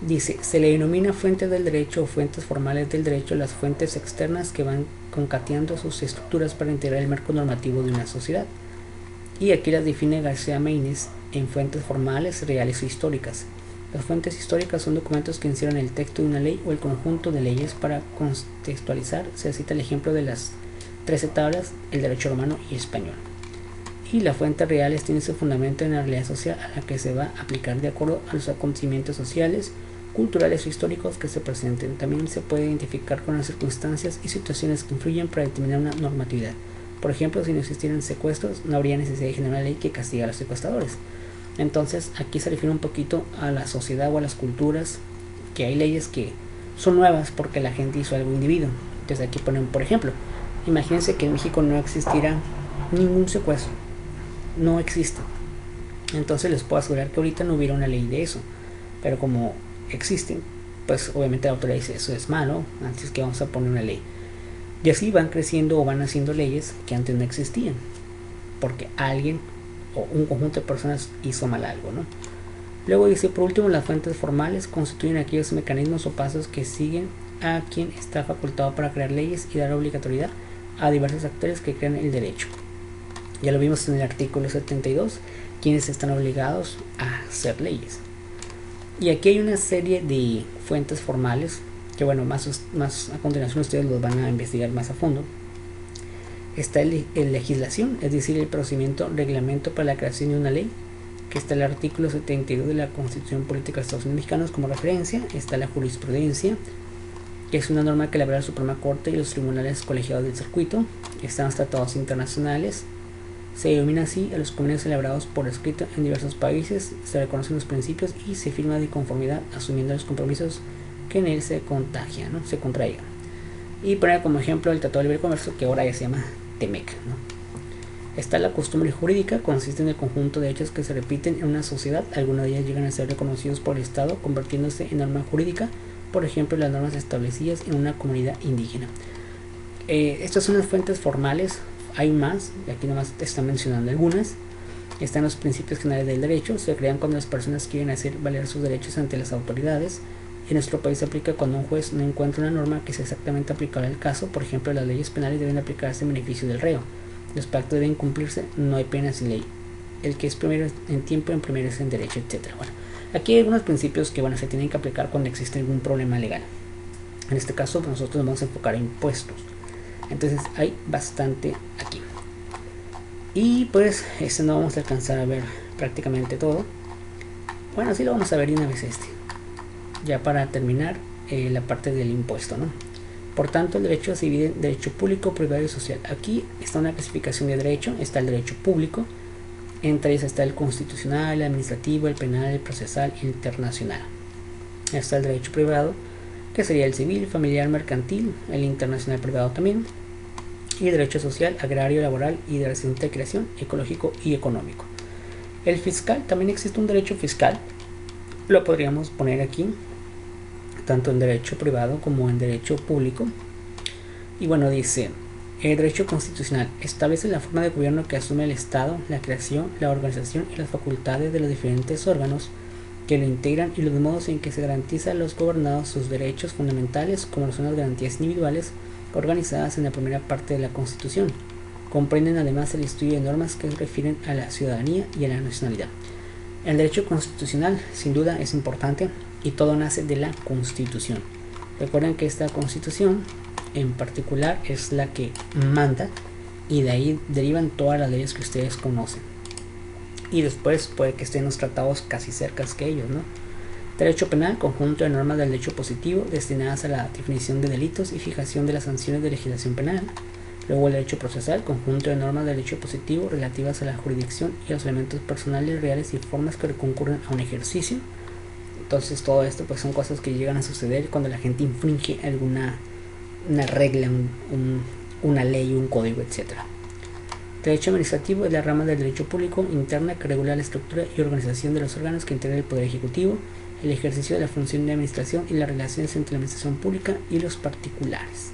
Dice: se le denomina fuentes del derecho o fuentes formales del derecho las fuentes externas que van concateando sus estructuras para integrar el marco normativo de una sociedad. Y aquí las define García Meines en fuentes formales, reales o históricas. Las fuentes históricas son documentos que encierran el texto de una ley o el conjunto de leyes. Para contextualizar, se cita el ejemplo de las 13 tablas, el derecho romano y español. Y las fuentes reales tienen su fundamento en la realidad social a la que se va a aplicar de acuerdo a los acontecimientos sociales, culturales o históricos que se presenten. También se puede identificar con las circunstancias y situaciones que influyen para determinar una normatividad. Por ejemplo, si no existieran secuestros, no habría necesidad de generar una ley que castigue a los secuestradores. Entonces aquí se refiere un poquito a la sociedad o a las culturas, que hay leyes que son nuevas porque la gente hizo algo individuo. Entonces aquí ponen, por ejemplo, imagínense que en México no existiera ningún secuestro, no existe. Entonces les puedo asegurar que ahorita no hubiera una ley de eso, pero como existen, pues obviamente la autoridad dice eso es malo, antes que vamos a poner una ley. Y así van creciendo o van haciendo leyes que antes no existían, porque alguien o un conjunto de personas hizo mal algo, ¿no? Luego dice: por último, las fuentes formales constituyen aquellos mecanismos o pasos que siguen a quien está facultado para crear leyes y dar obligatoriedad a diversos actores que crean el derecho. Ya lo vimos en el artículo 72, quienes están obligados a hacer leyes. Y aquí hay una serie de fuentes formales que bueno, más a continuación ustedes los van a investigar más a fondo. Está el legislación, es decir, el procedimiento reglamento para la creación de una ley, que está el artículo 72 de la Constitución Política de Estados Unidos Mexicanos como referencia. Está la jurisprudencia, que es una norma que elabora la Suprema Corte y los tribunales colegiados del circuito. Están los tratados internacionales, se denomina así a los convenios elaborados por escrito en diversos países, se reconocen los principios y se firma de conformidad asumiendo los compromisos que en él se contagian, ¿no? Se contraigan. Y poner como ejemplo el Tratado de Libre Comercio, que ahora ya se llama TEMEC, ¿no? Está la costumbre jurídica, consiste en el conjunto de hechos que se repiten en una sociedad. Algunos de ellas llegan a ser reconocidos por el Estado, convirtiéndose en norma jurídica, por ejemplo las normas establecidas en una comunidad indígena. Estas son las fuentes formales, hay más, aquí nomás te están mencionando algunas. Están los principios generales del derecho, se crean cuando las personas quieren hacer valer sus derechos ante las autoridades. En nuestro país se aplica cuando un juez no encuentra una norma que sea exactamente aplicable al caso. Por ejemplo, las leyes penales deben aplicarse en beneficio del reo. Los pactos deben cumplirse, no hay pena sin ley. El que es primero en tiempo, en primero es en derecho, etc. Bueno, aquí hay algunos principios que se tienen que aplicar cuando existe algún problema legal. En este caso, nosotros nos vamos a enfocar en impuestos. Entonces, hay bastante aquí. Y pues, no vamos a alcanzar a ver prácticamente todo. Bueno, sí lo vamos a ver de una vez ya para terminar la parte del impuesto, ¿no? Por tanto, el derecho se divide en derecho público, privado y social. Aquí está una clasificación de derecho, está el derecho público, entre ellos está el constitucional, el administrativo, el penal, el procesal y el internacional. Está el derecho privado, que sería el civil, familiar, mercantil, el internacional privado también, y el derecho social, agrario, laboral y de reciente de creación, ecológico y económico. El fiscal, también existe un derecho fiscal, lo podríamos poner aquí, tanto en derecho privado como en derecho público. Y bueno, dice, el derecho constitucional establece la forma de gobierno que asume el Estado, la creación, la organización y las facultades de los diferentes órganos que lo integran y los modos en que se garantiza a los gobernados sus derechos fundamentales, como son las garantías individuales organizadas en la primera parte de la Constitución. Comprenden además el estudio de normas que se refieren a la ciudadanía y a la nacionalidad. El derecho constitucional sin duda es importante y todo nace de la Constitución. Recuerden que esta Constitución en particular es la que manda y de ahí derivan todas las leyes que ustedes conocen. Y después puede que estén los tratados casi cerca que ellos, ¿no? Derecho penal, conjunto de normas del derecho positivo destinadas a la definición de delitos y fijación de las sanciones de legislación penal. Luego el derecho procesal, conjunto de normas del derecho positivo relativas a la jurisdicción y a los elementos personales, reales y formas que concurren a un ejercicio. Entonces todo esto pues son cosas que llegan a suceder cuando la gente infringe una regla, una ley, un código, etc. Derecho administrativo es la rama del derecho público interna que regula la estructura y organización de los órganos que integran el Poder Ejecutivo, el ejercicio de la función de administración y las relaciones entre la administración pública y los particulares.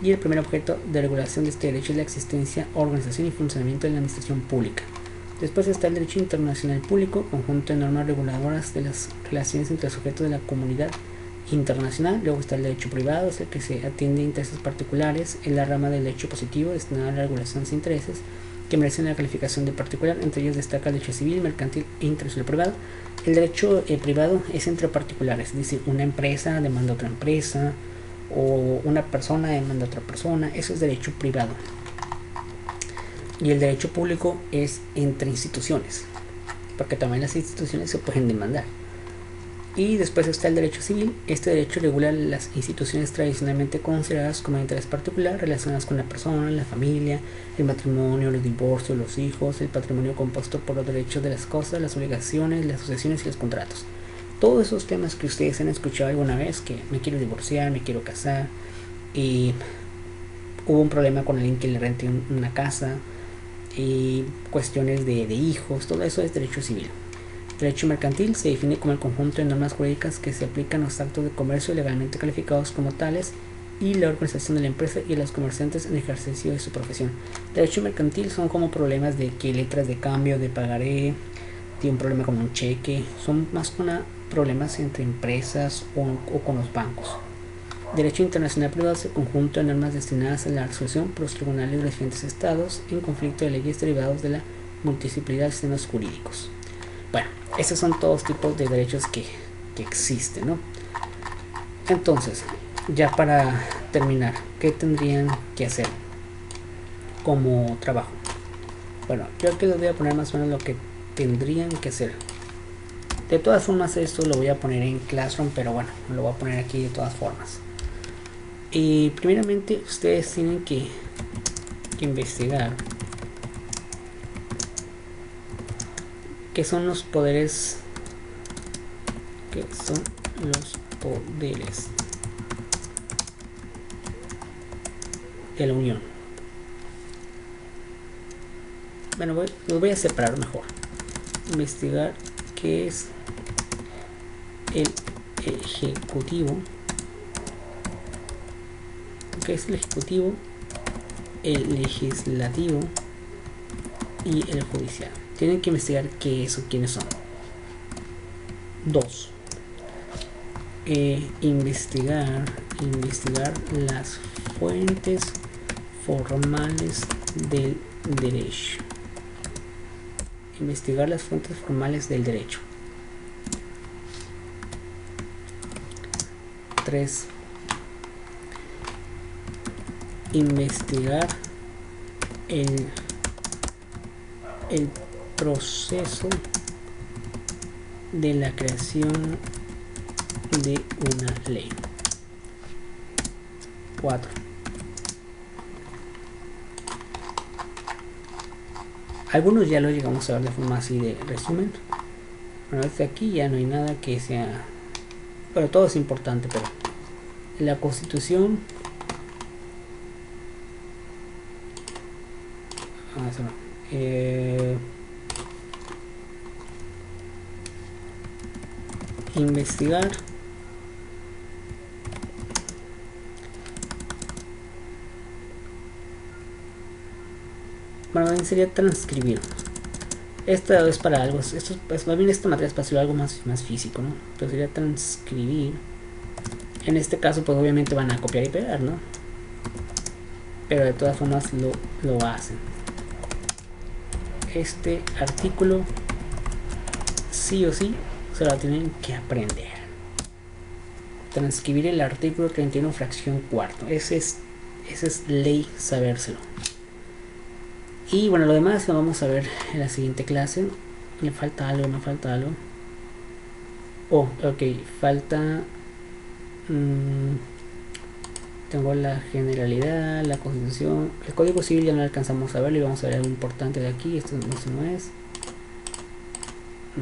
Y el primer objeto de regulación de este derecho es la existencia, organización y funcionamiento de la administración pública. Después está el derecho internacional público, conjunto de normas reguladoras de las relaciones entre sujetos de la comunidad internacional. Luego está el derecho privado, es el que se atiende a intereses particulares, en la rama del derecho positivo destinada a la regulación de intereses que merecen la calificación de particular. Entre ellos destaca el derecho civil, mercantil e internacional privado. El derecho privado es entre particulares, es decir, una empresa demanda a otra empresa o una persona demanda a otra persona, eso es derecho privado. Y el derecho público es entre instituciones, porque también las instituciones se pueden demandar. Y después está el derecho civil. Este derecho regula las instituciones tradicionalmente consideradas como de interés particular relacionadas con la persona, la familia, el matrimonio, los divorcios, los hijos, el patrimonio compuesto por los derechos de las cosas, las obligaciones, las sucesiones y los contratos. Todos esos temas que ustedes han escuchado alguna vez, que me quiero divorciar, me quiero casar, y hubo un problema con alguien que le rente una casa, y cuestiones de hijos, todo eso es derecho civil. Derecho mercantil se define como el conjunto de normas jurídicas que se aplican a los actos de comercio legalmente calificados como tales y la organización de la empresa y los comerciantes en ejercicio de su profesión. Derecho mercantil son como problemas de que letras de cambio, de pagaré, tiene un problema con un cheque, son más problemas entre empresas o con los bancos. Derecho internacional privado es el conjunto de normas destinadas a la resolución por los tribunales de los diferentes estados en conflicto de leyes derivados de la multiplicidad de sistemas jurídicos. Bueno, esos son todos tipos de derechos que existen, ¿no? Entonces, ya para terminar, ¿qué tendrían que hacer como trabajo? Bueno, yo aquí les voy a poner más o menos lo que tendrían que hacer. De todas formas, esto lo voy a poner en Classroom, pero bueno, lo voy a poner aquí de todas formas. Y primeramente ustedes tienen que investigar qué son los poderes, de la Unión. Bueno, los voy a separar mejor. Investigar qué es el ejecutivo, el legislativo y el judicial. Tienen que investigar qué es o quiénes son. 2. Investigar las fuentes formales del derecho. Investigar las fuentes formales del derecho. 3. Investigar el proceso de la creación de una ley. 4. Algunos ya lo llegamos a ver de forma así de resumen. Bueno, desde aquí ya no hay nada que sea, pero todo es importante. Pero la Constitución, investigar bueno, sería transcribir. Esto es para algo, esto es más bien, esta materia es para algo más físico, ¿no? Pero sería transcribir. En este caso pues obviamente van a copiar y pegar, ¿no? Pero de todas formas lo hacen. Este artículo sí o sí se lo tienen que aprender. Transcribir el artículo 31 fracción cuarto. Ese es ley sabérselo. Y bueno, lo demás lo vamos a ver en la siguiente clase. Me falta algo. Oh, ok, falta tengo la generalidad, la constitución, el código civil ya no alcanzamos a verlo y vamos a ver algo importante de aquí. Esto no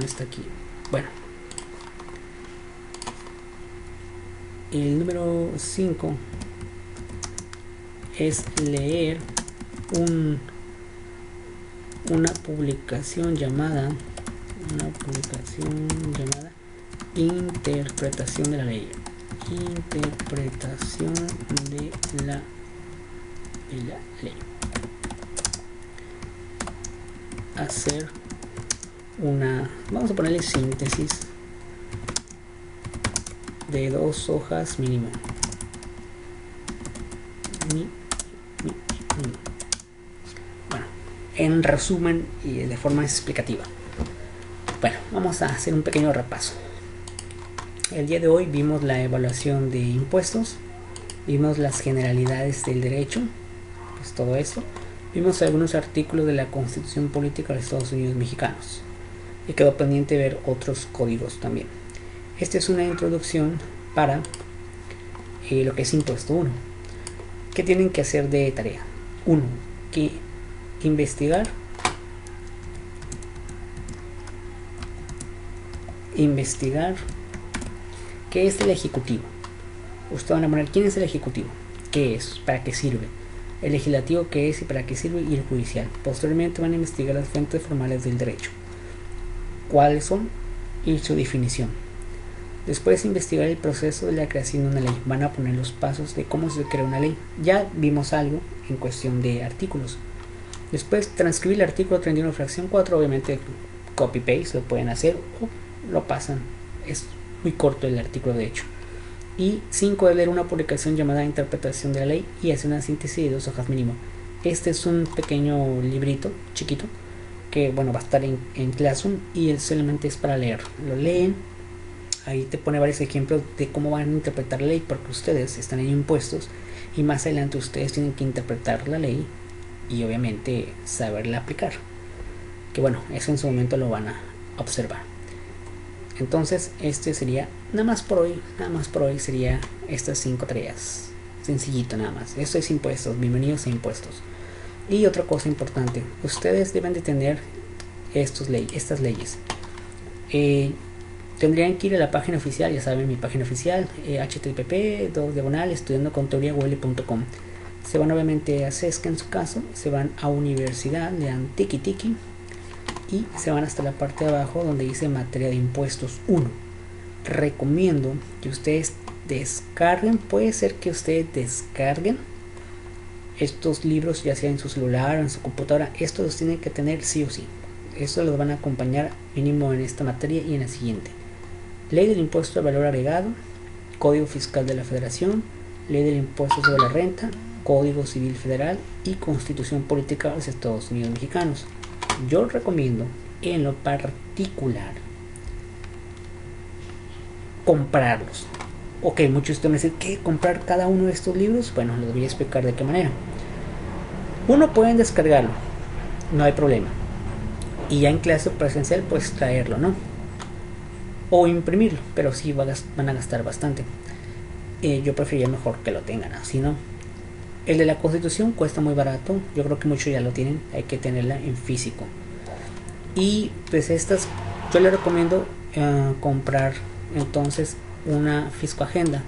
está aquí. Bueno, el número 5 es leer una publicación llamada interpretación de la ley. Interpretación de la ley. Hacer vamos a ponerle síntesis de 2 hojas mínimo. Bueno, en resumen y de forma explicativa. Bueno, vamos a hacer un pequeño repaso. El día de hoy vimos la evaluación de impuestos, vimos las generalidades del derecho, pues todo esto. Vimos algunos artículos de la Constitución Política de los Estados Unidos Mexicanos y quedó pendiente ver otros códigos también. Esta es una introducción para lo que es impuesto 1. ¿Qué tienen que hacer de tarea? 1. Que investigar ¿qué es el ejecutivo? Ustedes van a poner ¿quién es el ejecutivo? ¿Qué es? ¿Para qué sirve? El legislativo ¿qué es y para qué sirve? Y el judicial. Posteriormente van a investigar las fuentes formales del derecho. ¿Cuáles son? Y su definición. Después investigar el proceso de la creación de una ley. Van a poner los pasos de cómo se crea una ley. Ya vimos algo en cuestión de artículos. Después transcribir el artículo 31 fracción 4. Obviamente copy paste lo pueden hacer o lo pasan. Es muy corto el artículo de hecho. Y 5 es leer una publicación llamada Interpretación de la Ley y hacer una síntesis de 2 hojas mínimo. Este es un pequeño librito chiquito que bueno va a estar en Classroom y solamente es para leer. Lo leen, ahí te pone varios ejemplos de cómo van a interpretar la ley, porque ustedes están en impuestos y más adelante ustedes tienen que interpretar la ley y obviamente saberla aplicar, que bueno, eso en su momento lo van a observar. Entonces este sería nada más por hoy sería estas 5 tareas, sencillito nada más. Esto es impuestos, bienvenidos a impuestos. Y otra cosa importante, ustedes deben de tener estas leyes. Tendrían que ir a la página oficial, ya saben, mi página oficial, http://estudiandoconteoriaweb.com. Se van obviamente a CESCA en su caso, se van a universidad, le dan tiki tiki y se van hasta la parte de abajo donde dice materia de impuestos 1. Recomiendo que ustedes descarguen, puede ser que ustedes descarguen estos libros ya sea en su celular o en su computadora. Estos los tienen que tener sí o sí. Estos los van a acompañar mínimo en esta materia y en la siguiente. Ley del impuesto al valor agregado, Código Fiscal de la Federación, Ley del impuesto sobre la renta, Código Civil Federal y Constitución Política de los Estados Unidos Mexicanos. Yo recomiendo en lo particular comprarlos. Ok, muchos de ustedes me dicen que comprar cada uno de estos libros. Bueno, les voy a explicar de qué manera. Uno, pueden descargarlo, no hay problema, y ya en clase presencial pues traerlo, ¿no? O imprimirlo, pero sí van a gastar bastante. Yo preferiría mejor que lo tengan así, ¿no? El de la Constitución cuesta muy barato, yo creo que muchos ya lo tienen, hay que tenerla en físico. Y pues estas, yo les recomiendo comprar entonces una Fisco Agenda.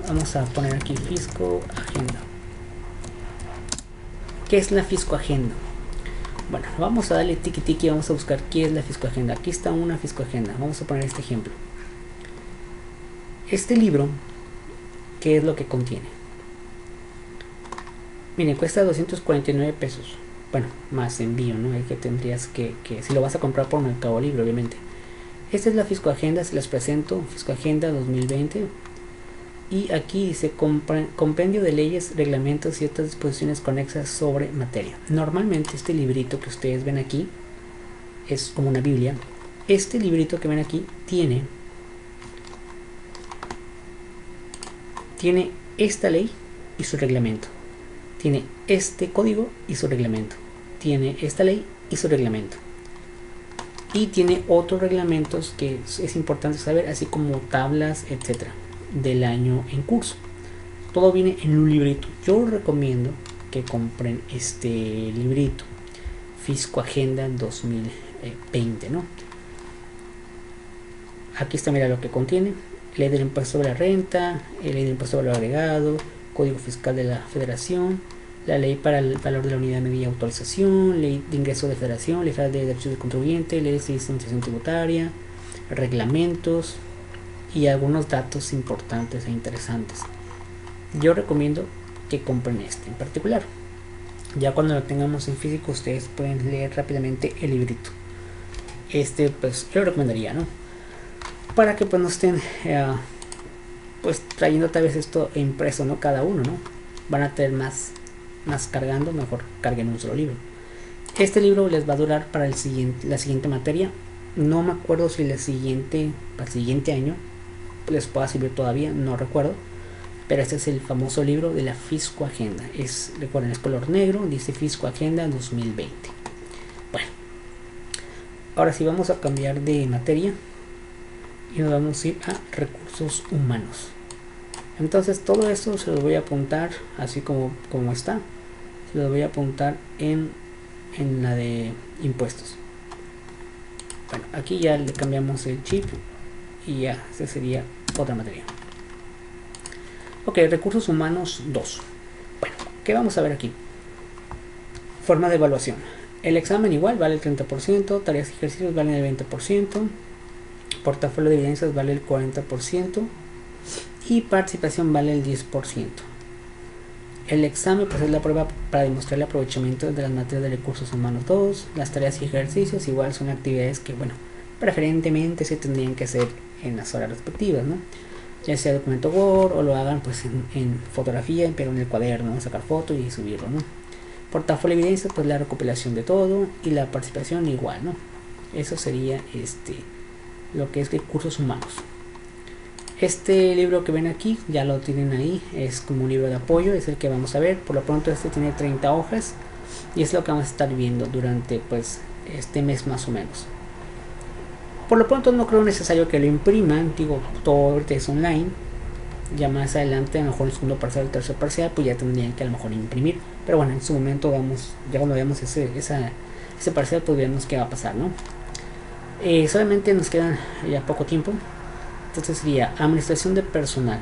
Vamos a poner aquí Fisco Agenda. ¿Qué es la Fisco Agenda? Bueno, vamos a darle tiki tiki, vamos a buscar qué es la Fisco Agenda. Aquí está una Fisco Agenda, vamos a poner este ejemplo. Este libro, ¿qué es lo que contiene? Miren, cuesta 249 pesos. Bueno, más envío, ¿no? Hay que tendrías que si lo vas a comprar por Mercado Libre, obviamente. Esta es la Fisco Agenda, se las presento, Fisco Agenda 2020. Y aquí dice compendio de leyes, reglamentos y otras disposiciones conexas sobre materia. Normalmente este librito que ustedes ven aquí es como una Biblia. Este librito que ven aquí tiene esta ley y su reglamento. Tiene este código y su reglamento. Tiene esta ley y su reglamento. Y tiene otros reglamentos que es importante saber, así como tablas, etcétera, del año en curso. Todo viene en un librito. Yo recomiendo que compren este librito, Fisco Agenda 2020, ¿no? Aquí está, mira lo que contiene: ley del impuesto sobre la renta, ley del impuesto sobre valor agregado, Código Fiscal de la Federación, la ley para el valor de la unidad de medida y autorización, ley de ingreso de federación, ley federal de derechos del contribuyente, ley de administración tributaria, reglamentos y algunos datos importantes e interesantes. Yo recomiendo que compren este en particular. Ya cuando lo tengamos en físico, ustedes pueden leer rápidamente el librito. Este pues yo lo recomendaría, ¿no? Para que pues no estén pues trayendo tal vez esto impreso, ¿no? Cada uno, ¿no? Van a tener más cargando, mejor carguen un solo libro. Este libro les va a durar para la siguiente materia. No me acuerdo si para el siguiente año les pueda servir todavía, no recuerdo. Pero este es el famoso libro de la Fisco Agenda. Recuerden, es color negro, dice Fisco Agenda 2020. Bueno, ahora sí vamos a cambiar de materia y nos vamos a ir a recursos humanos. Entonces todo esto se lo voy a apuntar así como está. Se lo voy a apuntar en la de impuestos. Bueno, aquí ya le cambiamos el chip y ya, esa sería otra materia. Ok, recursos humanos 2. Bueno, ¿qué vamos a ver aquí? Forma de evaluación. El examen igual vale el 30%, tareas y ejercicios valen el 20%, portafolio de evidencias vale el 40% y participación vale el 10%. El examen pues es la prueba para demostrar el aprovechamiento de las materias de recursos humanos 2. Las tareas y ejercicios igual son actividades que, bueno, preferentemente se tendrían que hacer en las horas respectivas, ¿no? Ya sea documento Word o lo hagan pues en fotografía, pero en el cuaderno, ¿no? Sacar foto y subirlo, ¿no? Portafolio de evidencias pues la recopilación de todo, y la participación igual, ¿no? Eso sería lo que es recursos humanos. Este libro que ven aquí, ya lo tienen ahí, es como un libro de apoyo, es el que vamos a ver. Por lo pronto este tiene 30 hojas y es lo que vamos a estar viendo durante pues este mes más o menos. Por lo pronto no creo necesario que lo impriman, digo, todo ahorita es online. Ya más adelante, a lo mejor el segundo parcial, el tercer parcial, pues ya tendrían que a lo mejor imprimir. Pero bueno, en su momento vamos, ya cuando veamos ese parcial, pues vemos qué va a pasar, ¿no? Solamente nos queda ya poco tiempo. Entonces sería administración de personal.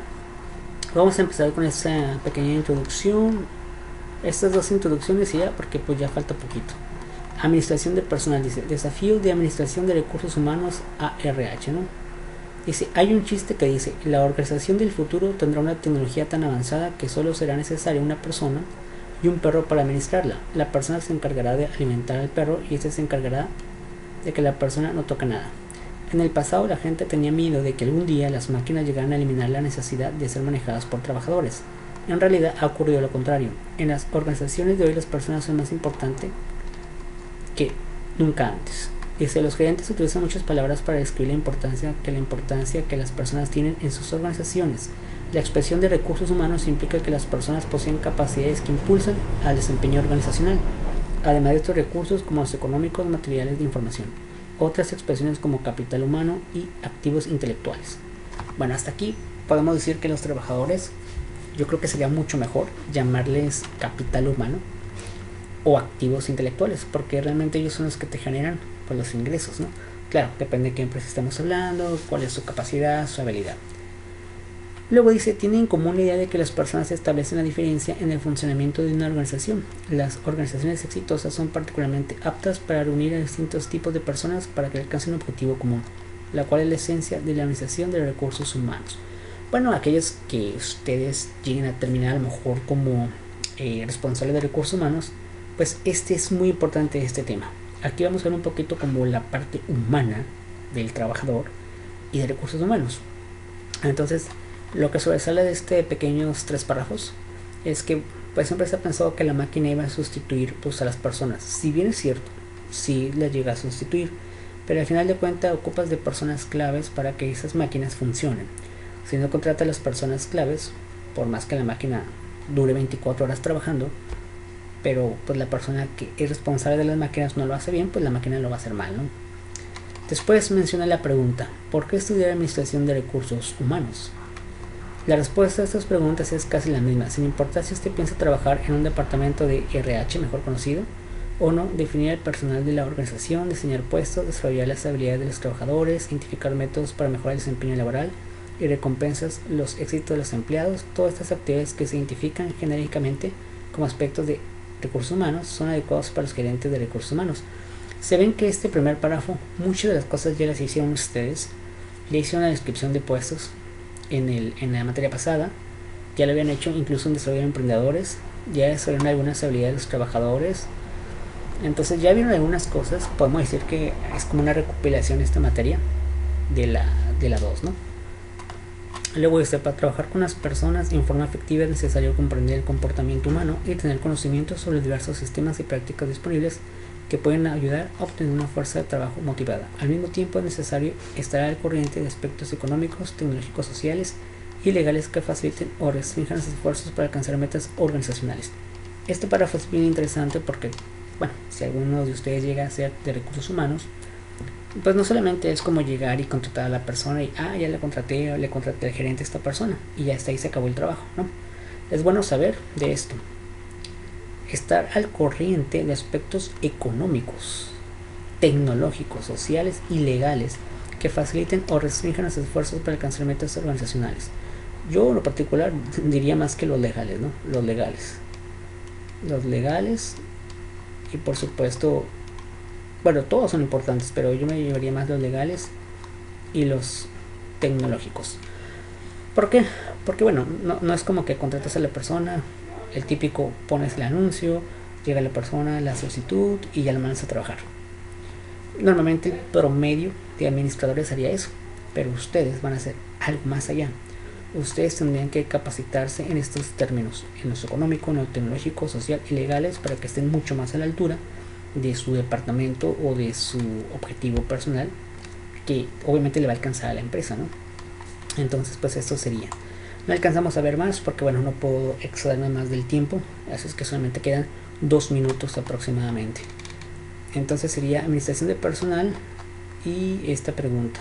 Vamos a empezar con esta pequeña introducción. Estas dos introducciones ya, porque pues ya falta poquito. Administración de personal, dice, desafío de administración de recursos humanos a RH, ¿no? Dice, hay un chiste que dice, la organización del futuro tendrá una tecnología tan avanzada que solo será necesaria una persona y un perro para administrarla. La persona se encargará de alimentar al perro y este se encargará de que la persona no toque nada. En el pasado la gente tenía miedo de que algún día las máquinas llegaran a eliminar la necesidad de ser manejadas por trabajadores. En realidad ha ocurrido lo contrario. En las organizaciones de hoy las personas son más importantes que nunca antes. Dice, los gerentes utilizan muchas palabras para describir la importancia que las personas tienen en sus organizaciones. La expresión de recursos humanos implica que las personas poseen capacidades que impulsan al desempeño organizacional, además de estos recursos como los económicos, materiales de información. Otras expresiones como capital humano y activos intelectuales. Bueno, hasta aquí podemos decir que los trabajadores, yo creo que sería mucho mejor llamarles capital humano o activos intelectuales, porque realmente ellos son los que te generan pues, los ingresos, ¿no? Claro, depende de qué empresa estamos hablando, cuál es su capacidad, su habilidad. Luego dice, tiene en común la idea de que las personas establecen la diferencia en el funcionamiento de una organización. Las organizaciones exitosas son particularmente aptas para reunir a distintos tipos de personas para que alcancen un objetivo común, la cual es la esencia de la administración de los recursos humanos. Bueno, aquellos que ustedes lleguen a terminar a lo mejor como responsables de recursos humanos, pues este es muy importante este tema. Aquí vamos a ver un poquito como la parte humana del trabajador y de recursos humanos. Entonces, lo que sobresale de este pequeños 3 párrafos es que pues siempre se ha pensado que la máquina iba a sustituir pues, a las personas. Si bien es cierto, sí las llega a sustituir, pero al final de cuentas ocupas de personas claves para que esas máquinas funcionen. Si no contratas a las personas claves, por más que la máquina dure 24 horas trabajando, pero pues la persona que es responsable de las máquinas no lo hace bien, pues la máquina lo va a hacer mal, ¿no? Después menciona la pregunta, ¿por qué estudiar administración de recursos humanos? La respuesta a estas preguntas es casi la misma, sin importar si usted piensa trabajar en un departamento de RH, mejor conocido, o no, definir el personal de la organización, diseñar puestos, desarrollar las habilidades de los trabajadores, identificar métodos para mejorar el desempeño laboral y recompensas los éxitos de los empleados. Todas estas actividades que se identifican genéricamente como aspectos de recursos humanos son adecuados para los gerentes de recursos humanos. Se ven que este primer párrafo, muchas de las cosas ya las hicieron ustedes, ya hicieron la descripción de puestos en la materia pasada, ya lo habían hecho incluso en desarrollo de emprendedores, ya desarrollaron algunas habilidades de los trabajadores, entonces ya vieron algunas cosas. Podemos decir que es como una recopilación de esta materia de la 2, ¿no? Luego dice, para trabajar con las personas en forma efectiva es necesario comprender el comportamiento humano y tener conocimientos sobre los diversos sistemas y prácticas disponibles que pueden ayudar a obtener una fuerza de trabajo motivada. Al mismo tiempo es necesario estar al corriente de aspectos económicos, tecnológicos, sociales y legales que faciliten o restrinjan los esfuerzos para alcanzar metas organizacionales. Este párrafo es bien interesante porque, bueno, si alguno de ustedes llega a ser de recursos humanos, pues no solamente es como llegar y contratar a la persona y ya le contraté al gerente a esta persona y ya está ahí, se acabó el trabajo, ¿no? Es bueno saber de esto, estar al corriente de aspectos económicos, tecnológicos, sociales y legales que faciliten o restrinjan los esfuerzos para alcanzar metas organizacionales. Yo en lo particular diría más que los legales, ¿no? Los legales y por supuesto, bueno, todos son importantes, pero yo me llevaría más los legales y los tecnológicos. ¿Por qué? Porque bueno, no es como que contratas a la persona, el típico pones el anuncio, llega la persona, la solicitud y ya la mandas a trabajar. Normalmente el promedio de administradores haría eso, pero ustedes van a hacer algo más allá. Ustedes tendrían que capacitarse en estos términos, en lo económico, en lo tecnológico, social y legales, para que estén mucho más a la altura de su departamento o de su objetivo personal, que obviamente le va a alcanzar a la empresa, ¿no? Entonces pues esto sería. No alcanzamos a ver más porque bueno, no puedo excederme más del tiempo, así es que solamente quedan 2 minutos aproximadamente. Entonces sería administración de personal y esta pregunta,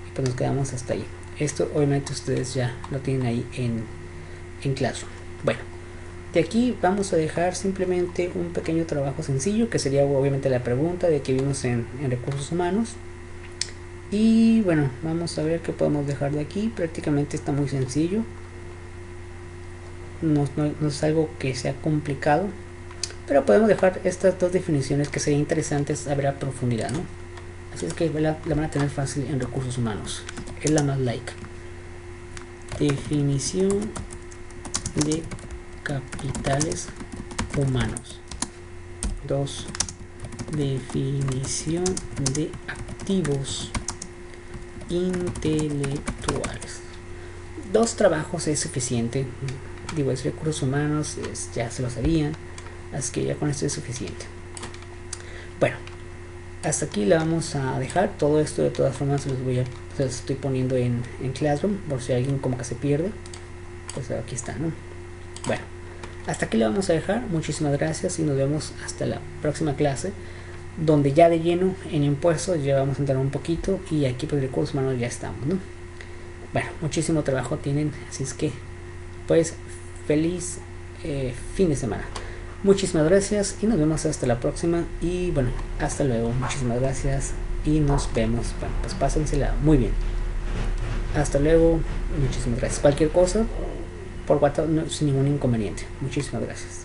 y pues nos quedamos hasta ahí. Esto obviamente ustedes ya lo tienen ahí en Classroom. Bueno, de aquí vamos a dejar simplemente un pequeño trabajo sencillo, que sería obviamente la pregunta de que vimos en recursos humanos. Y bueno, vamos a ver qué podemos dejar de aquí. Prácticamente está muy sencillo, no es algo que sea complicado, pero podemos dejar estas dos definiciones que serían interesantes saber a profundidad, ¿no? Así es que la van a tener fácil en recursos humanos. Es la más like. Definición de capitales humanos. 2. Definición de activos intelectuales. 2 trabajos es suficiente. Digo, es recursos humanos, ya se lo sabían, así que ya con esto es suficiente. Bueno, hasta aquí la vamos a dejar. Todo esto de todas formas se los estoy poniendo en Classroom por si alguien como que se pierde, pues aquí está, ¿no? Bueno, hasta aquí la vamos a dejar. Muchísimas gracias y nos vemos hasta la próxima clase, donde ya de lleno en impuestos ya vamos a entrar un poquito, y aquí pues recursos humanos ya estamos, ¿no? Bueno, muchísimo trabajo tienen, así es que pues feliz fin de semana. Muchísimas gracias y nos vemos hasta la próxima. Y bueno, hasta luego. Muchísimas gracias y nos vemos. Bueno, pues pásensela muy bien. Hasta luego. Muchísimas gracias. Cualquier cosa por WhatsApp, no, sin ningún inconveniente. Muchísimas gracias.